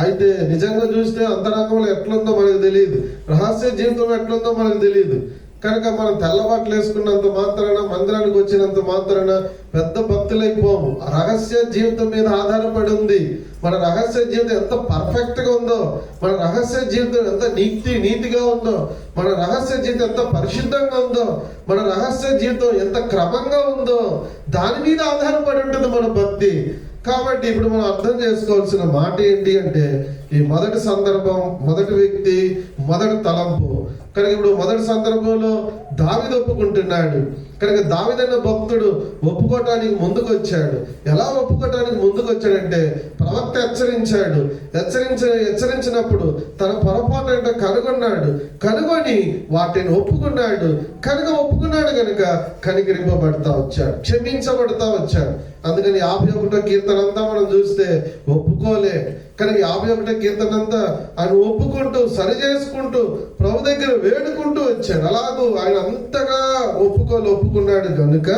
అయితే నిజంగా చూస్తే అంతరంగంలో ఎట్లుందో మనకు తెలియదు, రహస్య జీవితం ఎట్లుందో మనకు తెలియదు. కనుక మనం తెల్లబాట్లు వేసుకున్నంత మాత్రాన, మందిరానికి వచ్చినంత మాత్రాన పెద్ద భక్తులైపోము. రహస్య జీవితం మీద ఆధారపడి ఉంది. మన రహస్య జీవితం ఎంత పర్ఫెక్ట్ గా ఉందో, మన రహస్య జీవితం ఎంత నీతిగా ఉందో, మన రహస్య జీవితం ఎంత పరిశుద్ధంగా ఉందో, మన రహస్య జీవితం ఎంత క్రమంగా ఉందో, దాని మీద ఆధారపడి ఉంటుంది మన భక్తి. కాబట్టి ఇప్పుడు మనం అర్థం చేసుకోవాల్సిన మాట ఏంటి అంటే, ఈ మొదటి సందర్భం, మొదటి వ్యక్తి, మొదటి తలంపు కనుక ఇప్పుడు మొదటి సందర్భంలో దావీదు ఒప్పుకుంటున్నాడు. కనుక దావీదన్న భక్తుడు ఒప్పుకోవటానికి ముందుకు వచ్చాడు. ఎలా ఒప్పుకోవటానికి ముందుకు వచ్చాడంటే ప్రవక్త హెచ్చరించినప్పుడు తన పొరపాటు అంటే కనుగొని వాటిని ఒప్పుకున్నాడు. ఒప్పుకున్నాడు కనుక కనికరింపబడతా వచ్చాడు, క్షమించబడతా వచ్చాడు. అందుకని 51వ కీర్తన అంతా మనం చూస్తే ఒప్పుకోలే, కానీ 51వ కీర్తన అంతా ఆయన ఒప్పుకుంటూ సరి చేసుకుంటూ ప్రభు దగ్గర వేడుకుంటూ వచ్చాడు. అలాగూ ఆయన అంతగా ఒప్పుకున్నాడు కనుక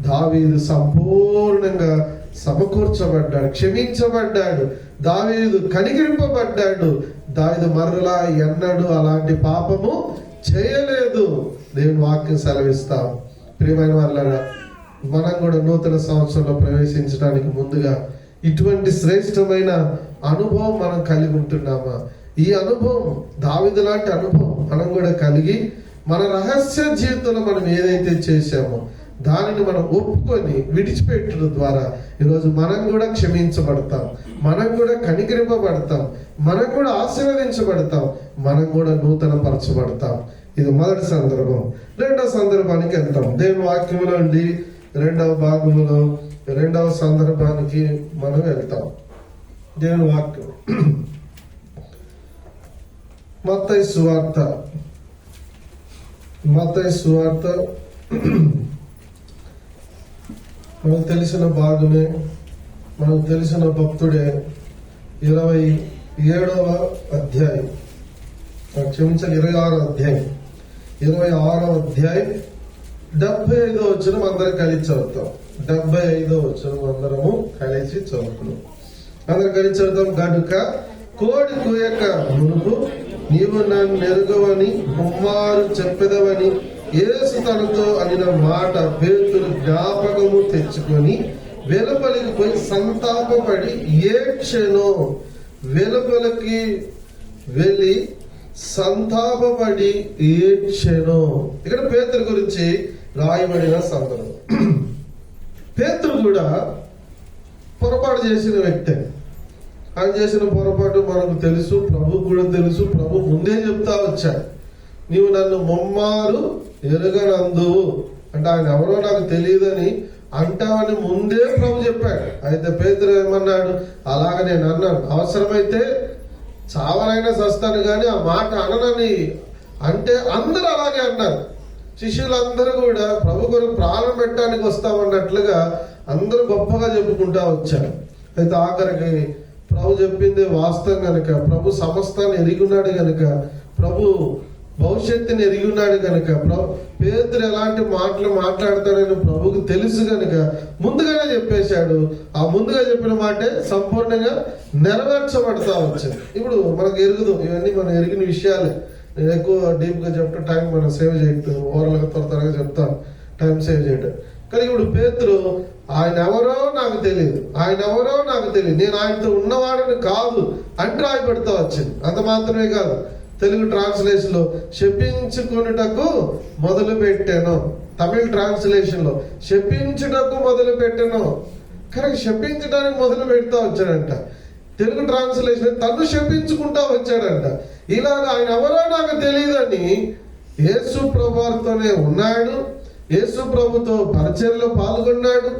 దావీదు సంపూర్ణంగా సమకూర్చబడ్డాడు, క్షమించబడ్డాడు, దావీదు కనికరింపబడ్డాడు. దావీదు మరలా ఎన్నడూ అలాంటి పాపము చేయలేదు. దేవుని వాక్యం సెలవిస్తాం. ప్రియమైన వాళ్ళారా, మనం కూడా నూతన సంవత్సరంలో ప్రవేశించడానికి ముందుగా ఇటువంటి శ్రేష్టమైన అనుభవం మనం కలిగి ఉంటున్నామా? ఈ అనుభవం, దావీదు లాంటి అనుభవం మనం కూడా కలిగి మన రహస్య జీవితంలో మనం ఏదైతే చేశామో దానిని మనం ఒప్పుకొని విడిచిపెట్టడం ద్వారా ఈరోజు మనం కూడా క్షమించబడతాం, మనం కూడా కనికరింపబడతాం, మనం కూడా ఆశీర్వదించబడతాం, మనం కూడా నూతన పరచబడతాం. ఇది మొదటి సందర్భం. రెండవ సందర్భానికి వెళ్తాం. దేవుని వాక్యంలో ఉండి రెండవ భాగంలో రెండవ సందర్భానికి మనం వెళ్తాం. దేవుని వాక్యం మత్తయి సువార్త మనకు తెలిసిన భాగమే, మనకు తెలిసిన భక్తుడే. 27వ అధ్యాయం, క్షమించాలి 26వ అధ్యాయం, 26వ అధ్యాయం 75వ వచనం అందరం కలిసి చదువుతాం. 75వ వచనం అందరము కలిసి చదువుతున్నాం. అందరం కలిసి చదువుతాం. గనుక కోడి కూయక మునుపు నీవు నన్ను ఎరుగవని ముమ్మారు చెప్పెదవని యేసు తనతో అనిన మాట పేతురు జ్ఞాపకము తెచ్చుకొని వెలుపలికి పోయి సంతాపపడి ఏడ్చెను. వెలుపలికి వెళ్ళి సంతాపపడి ఏడ్చెను. ఇక్కడ పేతురు గురించి రాయబడిన సందర్భం. పేతురు కూడా పొరపాటు చేసిన వ్యక్తే. ఆయన చేసిన పొరపాటు మనకు తెలుసు, ప్రభు కూడా తెలుసు. ప్రభు ముందే చెప్తా వచ్చాడు, నీవు నన్ను ముమ్మారు ఎరుగనందువు అంటే ఆయన ఎవరో నాకు తెలియదని అంటావని ముందే ప్రభు చెప్పాడు. అయితే పేతురు ఏమన్నాడు? అలాగ నేను అన్నాను, అవసరమైతే చావనైనా చస్తాను కానీ ఆ మాట అననని అంటే అందరూ అలాగే అన్నారు. శిష్యులందరూ కూడా ప్రభు కొరకు ప్రాణం పెట్టడానికి వస్తామన్నట్లుగా అందరూ గొప్పగా చెప్పుకుంటా వచ్చారు. అయితే ఆఖరికి ప్రభు చెప్పింది వాస్తవం కనుక, ప్రభు సమస్తాన్ని ఎరిగి ఉన్నాడు కనుక, ప్రభు భవిష్యత్తుని ఎరిగి ఉన్నాడు కనుక, పేతురు ఎలాంటి మాటలు మాట్లాడతాడని ప్రభుకు తెలుసు కనుక ముందుగానే చెప్పేశాడు. ఆ ముందుగా చెప్పిన మాటే సంపూర్ణంగా నెరవేర్చబడతా వచ్చింది. ఇప్పుడు మనకు ఎరుగుదు, ఇవన్నీ మనం ఎరిగిన విషయాలే. నేను ఎక్కువ డీప్ గా చెప్తే టైం మనం సేవ్ చేయటం, ఓవరాల్గా త్వరగా చెప్తాను, టైం సేవ్ చేయటం. కానీ ఇప్పుడు పేతురు ఆయన ఎవరో నాకు తెలియదు, నేను ఆయనతో ఉన్నవాడని కాదు అంటే రాయబెడతా వచ్చింది. అంత మాత్రమే కాదు, తెలుగు ట్రాన్స్లేషన్ లో శపించుకొనుటకు మొదలు పెట్టాను, తమిళ ట్రాన్స్లేషన్ లో శపించుటకు మొదలు పెట్టాను. కానీ శపించడానికి మొదలు పెడతా వచ్చాడంట. తెలుగు ట్రాన్స్లేషన్ తను శపించుకుంటా వచ్చాడంట. ఇలాగ ఆయన ఎవరో నాకు తెలియదని యేసు ప్రభుతోనే ఉన్నాడు, యేసు ప్రభుతో పరిచర్యలో పాల్గొన్నాడు,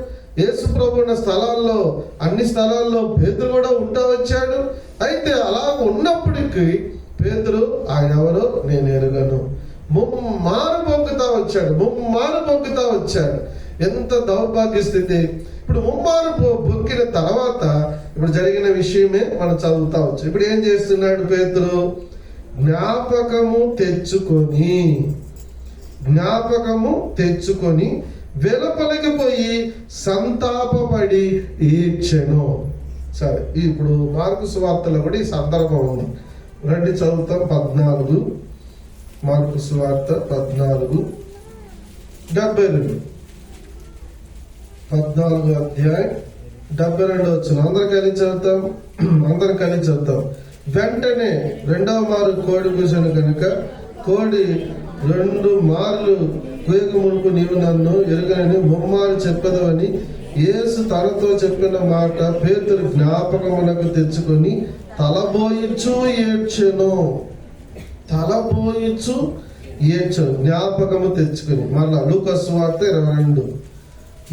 యేసు ప్రభు ఉన్న స్థలాల్లో అన్ని స్థలాల్లో పేతురు కూడా ఉంటా వచ్చాడు. అయితే అలా ఉన్నప్పటికీ పేతురు ఆయన ఎవరో నేను ఎరుగను ముమ్మారు పొంగుతా వచ్చాడు. ఎంత దౌర్భాగ్య స్థితి. ఇప్పుడు ముమ్మారు పొంగిన తర్వాత ఇప్పుడు జరిగిన విషయమే మనం చదువుతా వచ్చు. ఇప్పుడు ఏం చేస్తున్నాడు పేతురు? జ్ఞాపకము తెచ్చుకొని వెలుపలికి పోయి సంతాపపడి ఏడ్చెను. సరే, ఇప్పుడు మార్కు సువార్తలో కూడా ఈ సందర్భం ఉంది. రండి చదువుతాం. 14 మార్కు సువార్త 14:72 14వ అధ్యాయం 72 వచనం అందరం కలిసి చదువుతాం. వెంటనే రెండవ మారు కోడి కూర్చొని కనుక కోడి 2 మార్లు కూయక మునుపు నీవు నన్ను ఎరుగనని ముమ్మారు చెప్పదవని యేసు తనతో చెప్పిన మాట పేతురు జ్ఞాపకమునకు తెచ్చుకొని తలబోయిచు ఏడ్చాను, జ్ఞాపకము తెచ్చుకుని. మళ్ళా లూకాసు వార్త 22,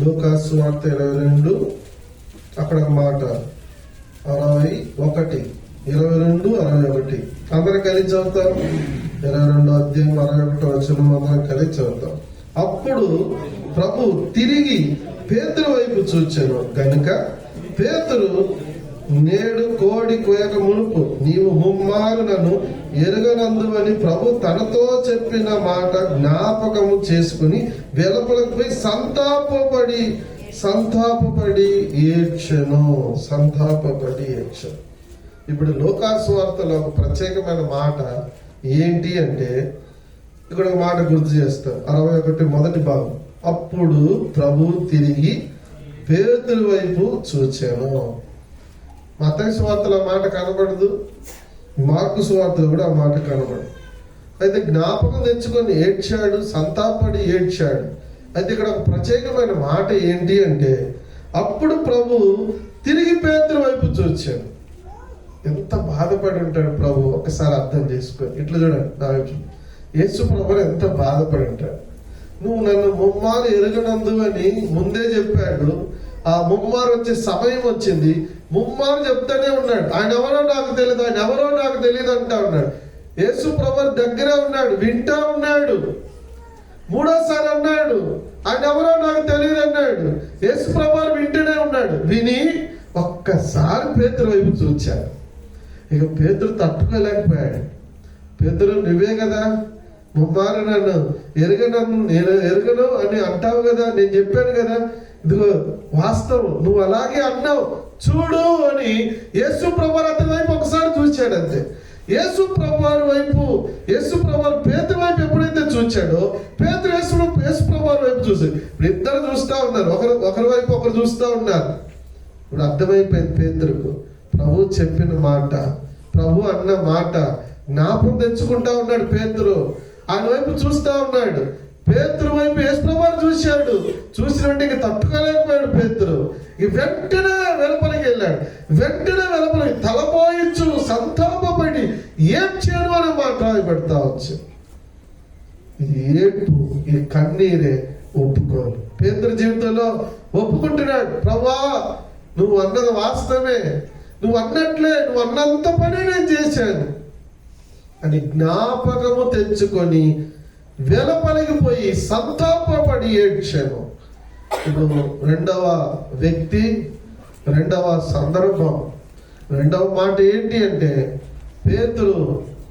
లూకాసు వార్త 22 అక్కడ ఒక మాట 61, 22, 61 అందరం కలిసి చదువుతాం. 22 అధ్యాయం 61 వచనం అందరం కలిసి చదువుతాం. అప్పుడు ప్రభు తిరిగి పేతురు వైపు చూచాను గనుక పేతురు, నేడు కోడి కోయక మునుపు నీవు ముమ్మారు నన్ను ఎరుగనందువని ప్రభు తనతో చెప్పిన మాట జ్ఞాపకము చేసుకుని వెలుపలకు పోయి సంతాపపడి ఏడ్చెను. ఇప్పుడు లూకాసు వార్తలో ఒక ప్రత్యేకమైన మాట ఏంటి అంటే, ఇక్కడ ఒక మాట గుర్తు చేస్తారు. 61 మొదటి భాగం. అప్పుడు ప్రభు తిరిగి పేతురు వైపు చూచాను. మత్తయి సువార్తలో ఆ మాట కనబడదు, మార్కు సువార్తలో కూడా ఆ మాట కనబడదు. అయితే జ్ఞాపకం తెచ్చుకొని ఏడ్చాడు, సంతాపడి ఏడ్చాడు. అయితే ఇక్కడ ఒక ప్రత్యేకమైన మాట ఏంటి అంటే, అప్పుడు ప్రభు తిరిగి పేతురు వైపు చూచాడు. ఎంత బాధపడి ఉంటాడు ప్రభు, ఒకసారి అర్థం చేసుకో. ఇట్లా చూడండి, నా వైపు యేసు ప్రభు ఎంత బాధపడి ఉంటాడు. నువ్వు నన్ను ముమ్మారు ఎరుగనందు అని ముందే చెప్పాడు. ఆ ముమ్మారు వచ్చే సమయం వచ్చింది, ముమ్మారు చెప్తానే ఉన్నాడు. ఆయన ఎవరో నాకు తెలియదు అంటా ఉన్నాడు. యేసు ప్రభు దగ్గరే ఉన్నాడు, వింటా ఉన్నాడు. మూడోసారి అన్నాడు, ఆయన ఎవరో నాకు తెలియదు అన్నాడు. యేసు ప్రభు వింటూనే ఉన్నాడు. విని ఒక్కసారి పేతురు వైపు చూచాడు. ఇక పేతురు తట్టుకోలేకపోయాడు. పేతురు, నువ్వే కదా ముమ్మారు నన్ను ఎరగను అని అంటావు కదా, నేను చెప్పాను కదా, ఇదిగో వాస్తవం, నువ్వు అలాగే అన్నావు, చూడు అని యేసు ప్రభు అతని వైపు ఒకసారి చూచాడు. అంతే. యేసు ప్రభు పేతురు వైపు ఎప్పుడైతే చూచాడో, పేతురు యేసు ప్రభు వైపు చూసాడు. ఇప్పుడు ఇద్దరు చూస్తా ఉన్నారు, ఒకరి వైపు ఒకరు చూస్తా ఉన్నారు. ఇప్పుడు అర్థమైపోయింది పేతురుకు, ప్రభు చెప్పిన మాట, ప్రభు అన్న మాట జ్ఞాపకం తెచ్చుకుంటా ఉన్నాడు పేతురు. ఆయన వైపు చూస్తా ఉన్నాడు. పేతురు వైపు యేసు ప్రభువు చూశాడు. చూసిన వెంటనే ఇంక తట్టుకోలేకపోయాడు పేతురు. వెంటనే వెలుపలికి వెళ్ళాడు. వెలుపలికి తలపోయించు సంతాపపడి ఏడ్చాడు అనే మాట రాయబడతా వచ్చు. ఇది ఏడ్పు, ఈ కన్నీరే ఒప్పుకోరు. పేతురు జీవితంలో ఒప్పుకుంటున్నాడు, ప్రభువా నువ్వు అన్నది వాస్తవమే, నువ్వు అన్నట్లే, నువ్వు అన్నంత పని నేను చేశాను అని జ్ఞాపకము తెచ్చుకొని వెలుపలికి పోయి సంతాపపడి ఏడ్చాను. ఇప్పుడు రెండవ వ్యక్తి, రెండవ సందర్భం, రెండవ మాట ఏంటి అంటే పేతురు.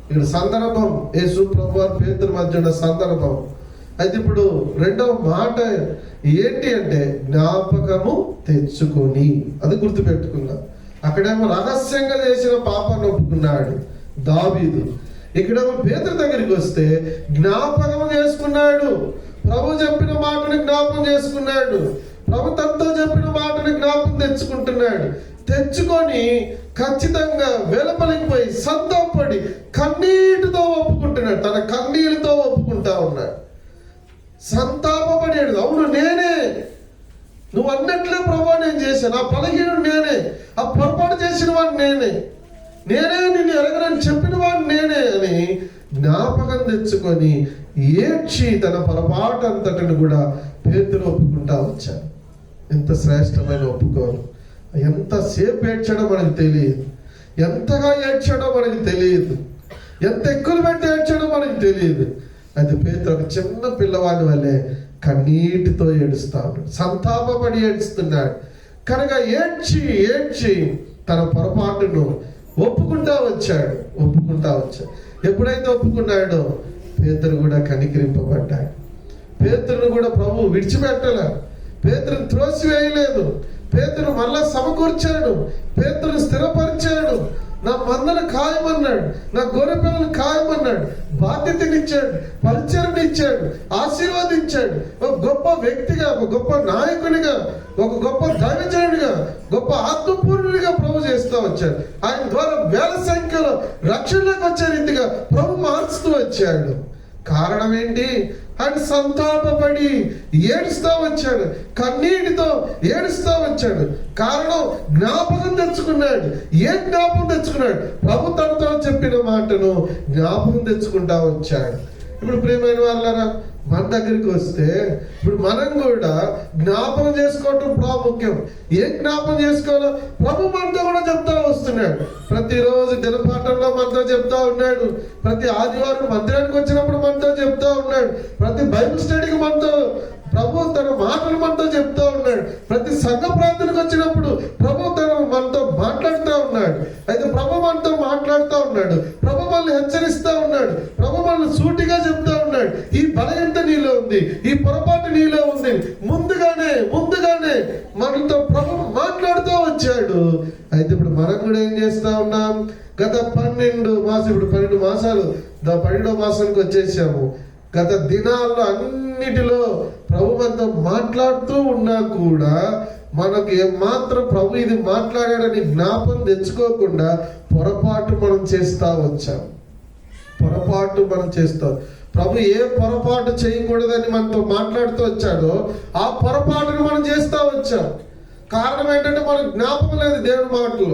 ఇక్కడ సందర్భం యేసు ప్రభువు పేతురు మధ్య ఉన్న సందర్భం. అయితే ఇప్పుడు రెండవ మాట ఏంటి అంటే జ్ఞాపకము తెచ్చుకొని, అది గుర్తుపెట్టుకున్నా. అక్కడేమో రహస్యంగా చేసిన పాపాన్ని ఒప్పుకున్నాడు దావీదు. ఇక్కడేమో పేతురు దగ్గరికి వస్తే జ్ఞాపకం చేసుకున్నాడు. ప్రభు చెప్పిన మాటని జ్ఞాపకం చేసుకున్నాడు. ప్రభు తనతో చెప్పిన మాటని జ్ఞాపకం తెచ్చుకుంటున్నాడు. తెచ్చుకొని ఖచ్చితంగా వెలుపలికి పోయి సంతాపడి కన్నీటితో ఒప్పుకుంటున్నాడు. తన కన్నీళ్ళతో ఒప్పుకుంటా ఉన్నాడు. సంతాపపడాడు. అవును, నేనే, నువ్వు అన్నట్లే ప్రభు నేను చేశాను, ఆ బలహీనుడు నేనే, ఆ పొరపాటు చేసిన వాడు నేనే నిన్ను ఎరగనని చెప్పిన వాడు నేనే అని జ్ఞాపకం తెచ్చుకొని ఏడ్చి తన పొరపాటు అంతటిని కూడా పేతురు ఒప్పుకుంటా వచ్చాడు. ఎంత శ్రేష్టమైన ఒప్పుకోరు. ఎంతసేపు ఏడ్చాడో మనకు తెలియదు, ఎంతగా ఏడ్చాడో మనకు తెలియదు, ఎంత ఎక్కువ పెట్టి ఏడ్చాడో మనకు తెలియదు. అయితే పేతురు ఒక చిన్న పిల్లవాడి వల్లే కన్నీటితో ఏడుస్తాడు, సంతాపపడి ఏడుస్తున్నాడు. కనుక ఏడ్చి తన పొరపాటును ఒప్పుకుంటా వచ్చాడు. ఎప్పుడైతే ఒప్పుకున్నాడో పేతురు కూడా కనికరింపబడ్డాడు. పేతురును కూడా ప్రభు విడిచిపెట్టలే, పేతురుని త్రోసివేయలేదు. పేతురు మళ్ళా సమకూర్చాడు, పేతురు స్థిరపరిచాడు. నా మందను ఖాయమన్నాడు, నా గొర్రె పిల్లలు ఖాయమన్నాడు. బాధ్యతనిచ్చాడు, పరిచయనిచ్చాడు, ఆశీర్వాదించాడు. ఒక గొప్ప వ్యక్తిగా, ఒక గొప్ప నాయకునిగా, ఒక గొప్ప దైవజనుడిగా, గొప్ప ఆత్మపూర్ణుడిగా ప్రభు చేస్తూ వచ్చాడు. ఆయన ద్వారా వేల సంఖ్యలో రక్షణలోకి వచ్చే రీతిగా ప్రభు మార్చుతూ వచ్చాడు. కారణం ఏంటి? ఆయన సంతాపపడి ఏడుస్తూ వచ్చాడు, కన్నీటితో ఏడుస్తూ వచ్చాడు. కారణం జ్ఞాపకం తెచ్చుకున్నాడు. ఏ జ్ఞాపకం తెచ్చుకున్నాడు? ప్రభు తనతో చెప్పిన మాటను జ్ఞాపకం తెచ్చుకుంటా వచ్చాడు. ఇప్పుడు ప్రియమైన వాళ్ళరా, మన దగ్గరికి వస్తే ఇప్పుడు మనం కూడా జ్ఞాపకం చేసుకోవటం ప్రాముఖ్యం. ఏం జ్ఞాపకం చేసుకోవాలో ప్రభు మనతో కూడా చెప్తా వస్తున్నాడు. ప్రతిరోజు దినపాఠంలో మనతో చెప్తా ఉన్నాడు. ప్రతి ఆదివారం మందిరానికి వచ్చినప్పుడు మనతో చెప్తా ఉన్నాడు. ప్రతి బైబిల్ స్టడీకి మనతో ప్రభు తన మాటలు మనతో చెప్తా ఉన్నాడు. ప్రతి సంఘ ప్రార్థనకు వచ్చినప్పుడు ప్రభు మనతో మాట్లాడుతూ ఉన్నాడు. అయితే ప్రభు మనతో మాట్లాడుతూ ఉన్నాడు. ప్రభు మనల్ని హెచ్చరిస్తా ఉన్నాడు. ప్రభు మనల్ని సూటిగా చెప్తా ఉన్నాడు. ఈ బలహీనత నీలో ఉంది, ఈ పొరపాటు నీలో ఉంది. ముందుగానే మనతో ప్రభు మాట్లాడుతూ వచ్చాడు. అయితే ఇప్పుడు మనం కూడా ఏం చేస్తా ఉన్నాం? గత 12 మాసాలు 12వ మాసానికి వచ్చేసాము. గత దినాల్లో అన్నిటిలో ప్రభు మనతో మాట్లాడుతూ ఉన్నా కూడా మనకు ఏమాత్రం ప్రభు ఇది మాట్లాడాడని జ్ఞాపం తెచ్చుకోకుండా పొరపాటు మనం చేస్తాం. ప్రభు ఏ పొరపాటు చేయకూడదని మనతో మాట్లాడుతూ వచ్చాడో ఆ పొరపాటును మనం చేస్తూ వచ్చాం. కారణం ఏంటంటే మనకు జ్ఞాపకం లేదు. దేవుని మాటలు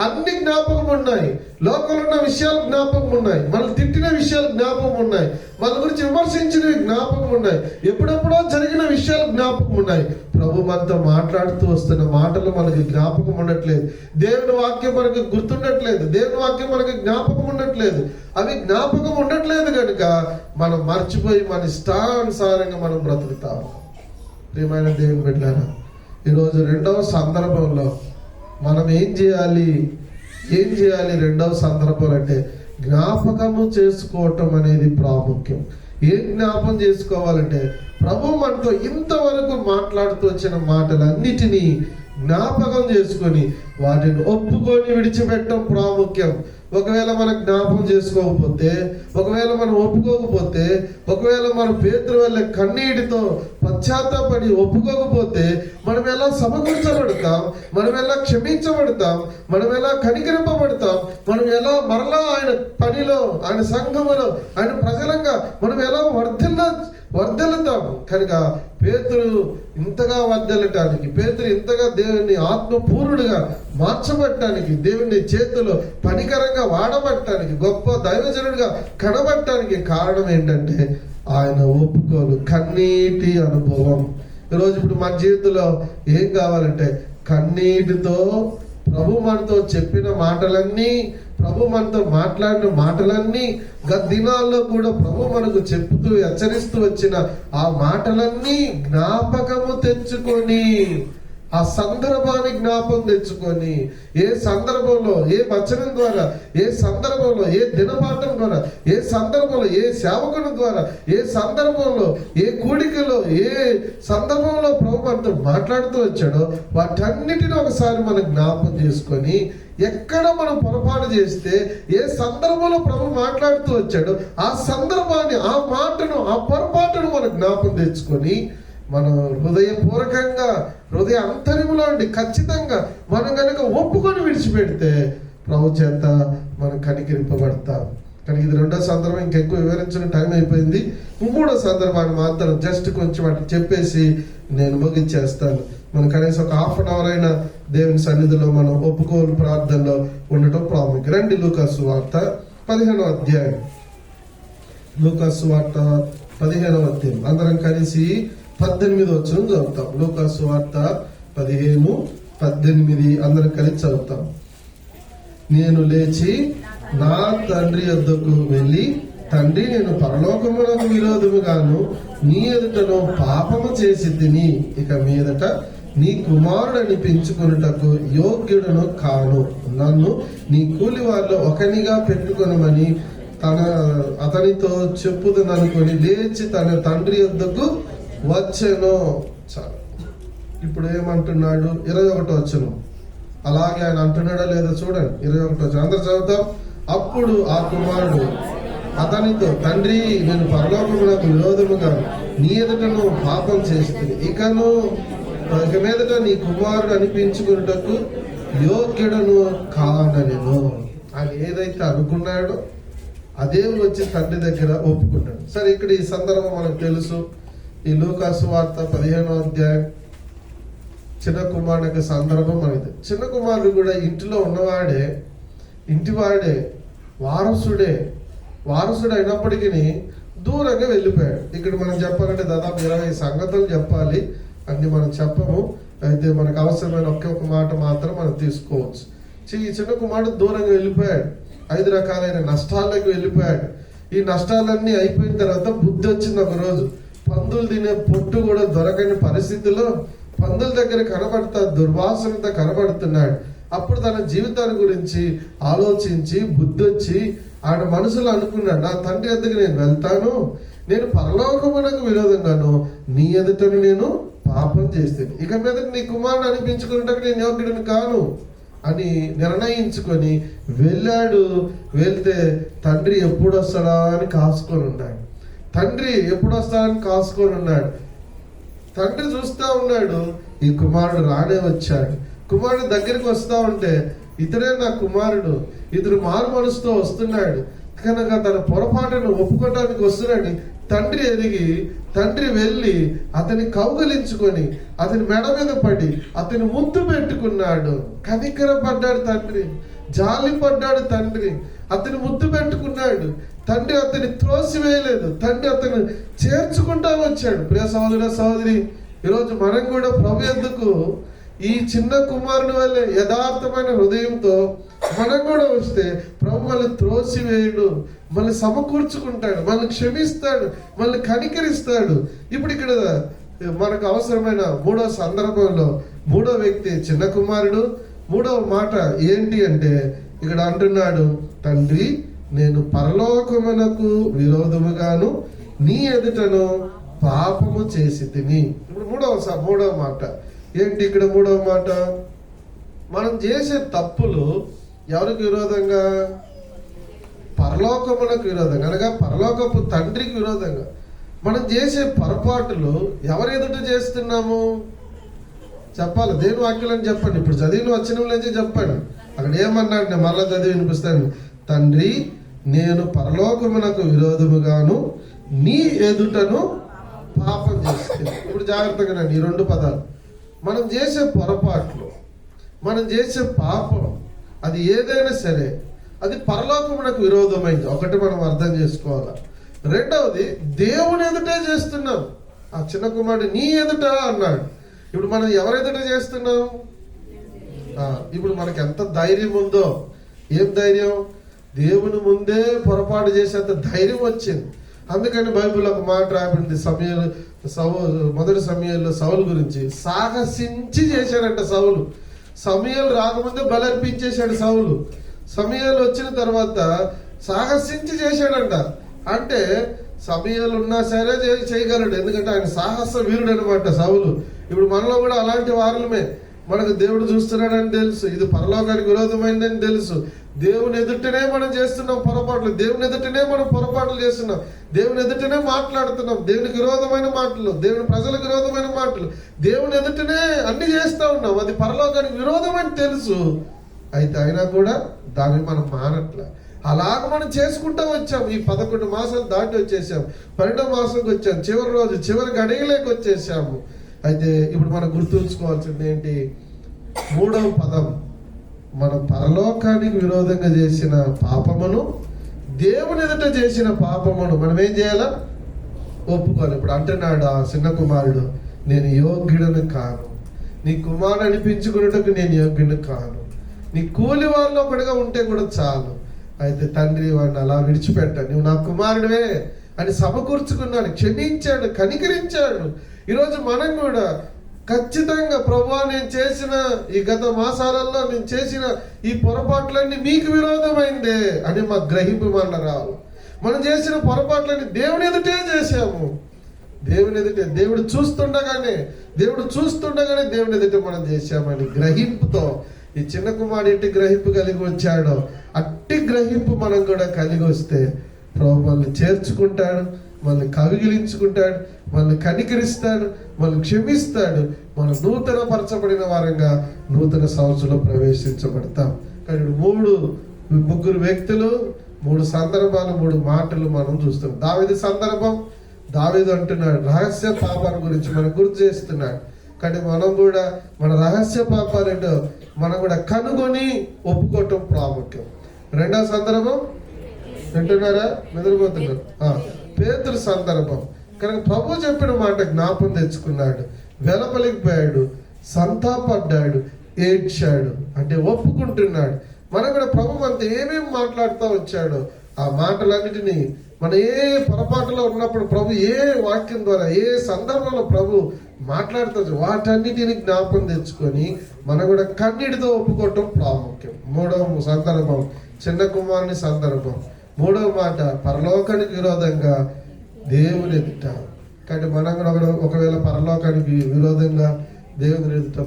అన్ని జ్ఞాపకం ఉన్నాయి. లోకంలో ఉన్న విషయాలు జ్ఞాపకం ఉన్నాయి. మనల్ని తిట్టిన విషయాలు జ్ఞాపకం ఉన్నాయి. మన గురించి విమర్శించినవి జ్ఞాపకం ఉన్నాయి. ఎప్పుడెప్పుడో జరిగిన విషయాలు జ్ఞాపకం ఉన్నాయి. ప్రభు మనతో మాట్లాడుతూ వస్తున్న మాటలు మనకి జ్ఞాపకం ఉండట్లేదు. దేవుని వాక్యం మనకి గుర్తుండట్లేదు. దేవుని వాక్యం మనకి జ్ఞాపకం ఉండట్లేదు. అవి జ్ఞాపకం ఉండట్లేదు కనుక మనం మర్చిపోయి మన ఇష్టానుసారంగా మనం బ్రతుకుతాము. ప్రియమైన దేవుని బిడ్డలారా, ఈరోజు రెండవ సందర్భంలో మనం ఏం చేయాలి? రెండవ సందర్భం అంటే జ్ఞాపకము చేసుకోవటం అనేది ప్రాముఖ్యం. ఏం జ్ఞాపకం చేసుకోవాలంటే ప్రభు మనతో ఇంతవరకు మాట్లాడుతూ వచ్చిన మాటలన్నిటినీ జ్ఞాపకం చేసుకొని వాటిని ఒప్పుకొని విడిచిపెట్టడం ప్రాముఖ్యం. ఒకవేళ మనం జ్ఞాపకం చేసుకోకపోతే, ఒకవేళ మనం ఒప్పుకోకపోతే, ఒకవేళ మన పేతురు వల్ల కన్నీటితో పశ్చాత్తాపడి ఒప్పుకోకపోతే మనం ఎలా సమకూర్చబడతాం? మనం ఎలా క్షమించబడతాం? మనం ఎలా కనికరింపబడతాం? మనం ఎలా మరలా ఆయన పనిలో, ఆయన సంఘములో, ఆయన ప్రజలంగా మనం ఎలా వర్ధిల్లుతాం? కనుక పేతురు ఇంతగా వర్ధిల్లటానికి, పేతురు ఇంతగా దేవుని ఆత్మపూర్ణుడిగా మార్చబట్టడానికి, దేవుని చేతిలో పనికరంగా వాడబట్టడానికి, గొప్ప దైవజనుడిగా కనబట్టడానికి కారణం ఏంటంటే ఆయన ఒప్పుకోలు, కన్నీటి అనుభవం. ఈరోజు ఇప్పుడు మన జీవితంలో ఏం కావాలంటే కన్నీటితో ప్రభు మనతో చెప్పిన మాటలన్నీ, ప్రభు మనతో మాట్లాడిన మాటలన్నీ, గత దినాల్లో కూడా ప్రభు మనకు చెప్తూ హెచ్చరిస్తూ వచ్చిన ఆ మాటలన్నీ జ్ఞాపకము తెచ్చుకొని, ఆ సందర్భాన్ని జ్ఞాపకం తెచ్చుకొని, ఏ సందర్భంలో, ఏ వచనం ద్వారా, ఏ సందర్భంలో, ఏ దినపాఠం ద్వారా, ఏ సందర్భంలో, ఏ సేవకుని ద్వారా, ఏ సందర్భంలో, ఏ కూడికలో, ఏ సందర్భంలో ప్రభు మనతో మాట్లాడుతూ వచ్చాడో వాటన్నిటిని ఒకసారి మనం జ్ఞాపకం చేసుకొని, ఎక్కడ మనం పొరపాటు చేస్తే, ఏ సందర్భంలో ప్రభు మాట్లాడుతూ వచ్చాడో ఆ సందర్భాన్ని, ఆ మాటను, ఆ పొరపాటును మనం జ్ఞాపకం తెచ్చుకొని మనం హృదయపూర్వకంగా, హృదయ అంతర్యంలో ఖచ్చితంగా మనం కనుక ఒప్పుకొని విడిచిపెడితే ప్రభు చేత మనం కనికరింపబడతాం. కానీ ఇది రెండో సందర్భం, ఇంకెక్కువ వివరించిన టైం అయిపోయింది. మూడో సందర్భాన్ని మాత్రం జస్ట్ కొంచెం అట్లా చెప్పేసి నేను ముగించేస్తాను. మనం కనీసం ఒక హాఫ్ అన్ అవర్ అయినా దేవుని సన్నిధిలో మనం ఒప్పుకోలు ప్రార్థనలో ఉండటం ప్రాముఖ్యం. రండి లూకాసు వార్త 15వ అధ్యాయం. లూకాసు వార్త 15వ అధ్యాయం అందరం కలిసి 18 వచనం చదువుతాం. లూకాసు వార్త 15:18 అందరం కలిసి చదువుతాం. నేను లేచి నా తండ్రి యొద్దకు వెళ్ళి, తండ్రి, నేను పరలోకమునకు విరోధముగాను నీ ఎదుటను పాపము చేసి తిని, ఇక మీదట నీ కుమారుడు అనిపించుకొనుటకు యోగ్యుడను కాను. నన్ను నీ కూలి వాళ్ళు ఒకనిగా పెట్టుకొనమని అతనితో చెప్పుదననుకొని లేచి తన తండ్రి యొద్దకు వచ్చెను. చాలు. ఇప్పుడు ఏమంటున్నాడు? 21వ వచనం. అలాగే ఆయన అంటున్నాడా లేదా చూడండి. 21వ వచనం అందరు చదువుతాం. అప్పుడు ఆ కుమారుడు అతనితో, తండ్రి, నేను పరలోకమునకు విరోధముగా నీ ఎదుటను పాపం చేస్తుంది, ఇక మీదట నీ కుమారుడు అనిపించుకున్నటకు యోగ్యుడను కానెను. ఆయన ఏదైతే అనుకున్నాడో అదే వచ్చి తండ్రి దగ్గర ఒప్పుకున్నాడు. సరే, ఇక్కడ ఈ సందర్భం మనకు తెలుసు. ఈ లూకాసు వార్త 15వ అధ్యాయం చిన్న కుమారుడికి సందర్భం అనేది. చిన్న కుమారుడు కూడా ఇంటిలో ఉన్నవాడే, ఇంటివాడే, వారసుడు అయినప్పటికీ దూరంగా వెళ్ళిపోయాడు. ఇక్కడ మనం చెప్పాలంటే దాదాపు 20 సంగతులు చెప్పాలి, అన్ని మనం చెప్పము. అయితే మనకు అవసరమైన ఒకే ఒక మాట మాత్రం మనం తీసుకోవచ్చు. ఈ చిన్న కుమారుడు దూరంగా వెళ్ళిపోయాడు, 5 రకాలైన నష్టాలకు వెళ్ళిపోయాడు. ఈ నష్టాలన్నీ అయిపోయిన తర్వాత బుద్ధి వచ్చింది. ఒక రోజు పందులు తినే పొట్టు కూడా దొరకని పరిస్థితిలో పందుల దగ్గర దుర్వాసనతో కనబడుతున్నాడు. అప్పుడు తన జీవితాన్ని గురించి ఆలోచించి బుద్ధి వచ్చి ఆడ మనసులో అనుకున్నాడు, నా తండ్రి ఎద్దకు నేను వెళ్తాను, నేను పరలోకమునకు విరోధంగాను నీ ఎదుటను నేను పాపం చేస్తాను, ఇక మీద నీ కుమారుని అనిపించుకున్నట్టు నేను యోగ్యుడిని కాను అని నిర్ణయించుకొని వెళ్ళాడు. వెళ్తే తండ్రి ఎప్పుడు వస్తాడా అని కాసుకొని ఉన్నాడు. తండ్రి చూస్తా ఉన్నాడు, ఈ కుమారుడు రానే వచ్చాడు. కుమారుడు దగ్గరికి వస్తా ఉంటే ఇతడే నా కుమారుడు, ఇతడు మారు మనసుతో వస్తున్నాడు కనుక తన పొరపాటును ఒప్పుకోవడానికి వస్తున్నాడు. తండ్రి ఎదిగి తండ్రి వెళ్ళి అతని కౌగలించుకొని అతని మెడ మీద పడి అతని ముద్దు పెట్టుకున్నాడు. కనికరపడ్డాడు తండ్రి, జాలి పడ్డాడు తండ్రి, అతని ముద్దు పెట్టుకున్నాడు. తండ్రి అతని త్రోసివేయలేదు, తండ్రి అతను చేర్చుకుంటా వచ్చాడు. ప్రియ సహోదర సహోదరి, ఈరోజు మనం కూడా ప్రభు యందు ఈ చిన్న కుమారుని వల్లే యథార్థమైన హృదయంతో మనం కూడా వస్తే ప్రభు మనల్ని త్రోసివేయడు, మనల్ని సమకూర్చుకుంటాడు, మనల్ని క్షమిస్తాడు, మనల్ని కనికరిస్తాడు. ఇప్పుడు ఇక్కడ మనకు అవసరమైన 3వ సందర్భంలో 3వ వ్యక్తి చిన్న కుమారుడు. 3వ మాట ఏంటి అంటే ఇక్కడ అంటున్నాడు, తండ్రి నేను పరలోకమునకు విరోధముగాను నీ ఎదుటను పాపము చేసి తిని. ఇప్పుడు 3వ మాట ఏంటి? ఇక్కడ 3వ మాట, మనం చేసే తప్పులు ఎవరికి విరోధంగా? పరలోకమునకు విరోధంగా, అనగా పరలోకపు తండ్రికి విరోధంగా. మనం చేసే పొరపాటులు ఎవరు ఎదుట చేస్తున్నాము చెప్పాలి. దేని వాక్యాలని చెప్పండి. ఇప్పుడు చదివిన వచనంలోంచి చెప్పండి. అక్కడ ఏమన్నాడు, నేను మళ్ళా చదివి వినిపిస్తాను. తండ్రి నేను పరలోకమునకు విరోధముగాను నీ ఎదుటను పాపం చేస్తుంది. ఇప్పుడు జాగ్రత్తగా నండి, ఈ 2 పదాలు. మనం చేసే పొరపాట్లు, మనం చేసే పాపం, అది ఏదైనా సరే అది పరలోకమునకు విరోధమైంది. ఒకటి మనం అర్థం చేసుకోవాలి. రెండవది దేవుని ఎదుటే చేస్తున్నాం. ఆ చిన్న కుమారుడు నీ ఎదుట అన్నాడు. ఇప్పుడు మనం ఎవరి ఎదుట చేస్తున్నాం? ఇప్పుడు మనకి ఎంత ధైర్యం ఉందో, ఏం ధైర్యం? దేవుని ముందే పొరపాటు చేసేంత ధైర్యం వచ్చింది. అందుకని బైబిల్ ఒక మాట రాబడింది, మొదటి సమయంలో సౌలు గురించి. సాహసించి చేశాడంట సౌలు. సమయాలు రాకముందే బలర్పించేశాడు సౌలు. సమయాలు వచ్చిన తర్వాత సాహసించి చేశాడంట. అంటే సమయాలు ఉన్నా సరే చేయగలడు, ఎందుకంటే ఆయన సాహస వీరుడు అనమాట సౌలు. ఇప్పుడు మనలో కూడా అలాంటి వారులమే. మనకు దేవుడు చూస్తున్నాడని తెలుసు, ఇది పరలోకానికి విరోధమైందని తెలుసు. దేవుని ఎదుటనే మనం చేస్తున్నాం పొరపాట్లు, దేవుని ఎదుటనే మనం పొరపాట్లు చేస్తున్నాం, దేవుని ఎదుటనే మాట్లాడుతున్నాం, దేవునికి విరోధమైన మాటలు, దేవుని ప్రజలకు విరోధమైన మాటలు, దేవుని ఎదుటనే అన్ని చేస్తూ ఉన్నాం. అది పరలోకానికి విరోధమని తెలుసు. అయితే అయినా కూడా దాన్ని మనం మానట్లే. అలాగ మనం చేసుకుంటూ వచ్చాం. ఈ 11 మాసాలు దాటి వచ్చేసాం, 12వ మాసంకి వచ్చాం, చివరి రోజు చివరి గడియలేకి వచ్చేసాము. అయితే ఇప్పుడు మనం గుర్తుంచుకోవాల్సింది ఏంటి? 3వ పదం, మనం పరలోకానికి విరోధంగా చేసిన పాపమును, దేవుని ఎదుట చేసిన పాపమును మనం ఏం చేయాలా? ఒప్పుకోవాలి. ఇప్పుడు అంటున్నాడు ఆ చిన్న కుమారుడు, నేను యోగ్యుడను కాను, నీ కుమారుడు అనిపించుకున్నట్టుకు నేను యోగ్యుడు కాను, నీ కూలి వాళ్ళు ఒకటిగా ఉంటే కూడా చాలు. అయితే తండ్రి వాడిని అలా విడిచిపెట్టాడు, నువ్వు నా కుమారుడివే అని సమకూర్చుకున్నాడు, క్షమించాడు, కనికరించాడు. ఈరోజు మనం కూడా ఖచ్చితంగా ప్రభువా నేను చేసిన ఈ గత మాసాలలో నేను చేసిన ఈ పొరపాట్లన్నీ మీకు విరోధమైందే అని మా గ్రహింపు మన రావు. మనం చేసిన పొరపాట్లన్నీ దేవుని ఎదుటే చేశాము. దేవుని ఎదుటే, దేవుడు చూస్తుండగానే దేవుని ఎదుట మనం చేశామని గ్రహింపుతో ఈ చిన్న కుమారుడు ఎట్టి గ్రహింపు కలిగి వచ్చాడో అట్టి గ్రహింపు మనం కూడా కలిగి వస్తే ప్రభు మనల్ని చేర్చుకుంటాడు, మనల్ని కవిగిలించుకుంటాడు, మనల్ని కనికరిస్తాడు, మనల్ని క్షమిస్తాడు. మనం నూతన పరచబడిన వారంగా నూతన సంవత్సరంలో ప్రవేశించబడతాం. కానీ 3 వ్యక్తులు, 3 సందర్భాలు, 3 మాటలు మనం చూస్తాం. దావీదు సందర్భం, దావీదు అంటున్నాడు రహస్య పాపాల గురించి మనకు గుర్తు చేస్తున్నాడు. కానీ మనం కూడా మన రహస్య పాపాలేంటో మనం కూడా కనుగొని ఒప్పుకోవటం ప్రాముఖ్యం. 2వ సందర్భం వింటున్నారా? నిద్రపోతున్నారు. పేతురు సందర్భం. కనుక ప్రభు చెప్పిన మాట జ్ఞాపం తెచ్చుకున్నాడు, వెలపలికిపోయాడు, సంతాపడ్డాడు, ఏడ్చాడు, అంటే ఒప్పుకుంటున్నాడు. మనం కూడా ప్రభు మనతో ఏమేమి మాట్లాడుతూ వచ్చాడో ఆ మాటలన్నిటినీ మన ఏ పొరపాటులో ఉన్నప్పుడు ప్రభు ఏ వాక్యం ద్వారా ఏ సందర్భంలో ప్రభు మాట్లాడుతూ వాటన్నిటిని జ్ఞాపం తెచ్చుకొని మనం కూడా కన్నీటితో ఒప్పుకోవటం ప్రాముఖ్యం. మూడవ సందర్భం చిన్న కుమారుని సందర్భం. మూడవ మాట పరలోకానికి విరోధంగా దేవుని ఎదుట. కాబట్టి మనం కూడా ఒకవేళ పరలోకానికి విరోధంగా దేవుని ఎదుట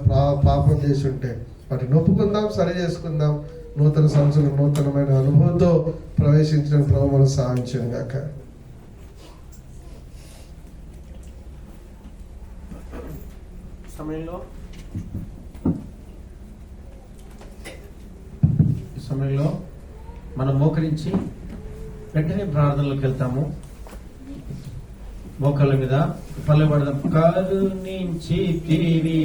పాపం చేసి ఉంటే వాటిని ఒప్పుకుందాం, సరి చేసుకుందాం. నూతన సంవత్సరం నూతనమైన అనుభవంతో ప్రవేశించిన ప్రభు మనం సాధించాను గాక. సమయంలో మనం మోకరించి వెంటనే ప్రార్థనలోకి వెళ్తాము. మోకాళ్ళ మీద పల్లెపడదాం. కరుణించి తిరిగి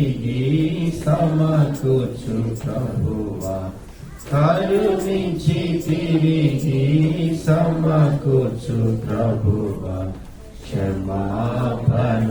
సమకూర్చు ప్రభువా, కరుణించి తిరిగి సమకూర్చు ప్రభువా, క్షమాపణ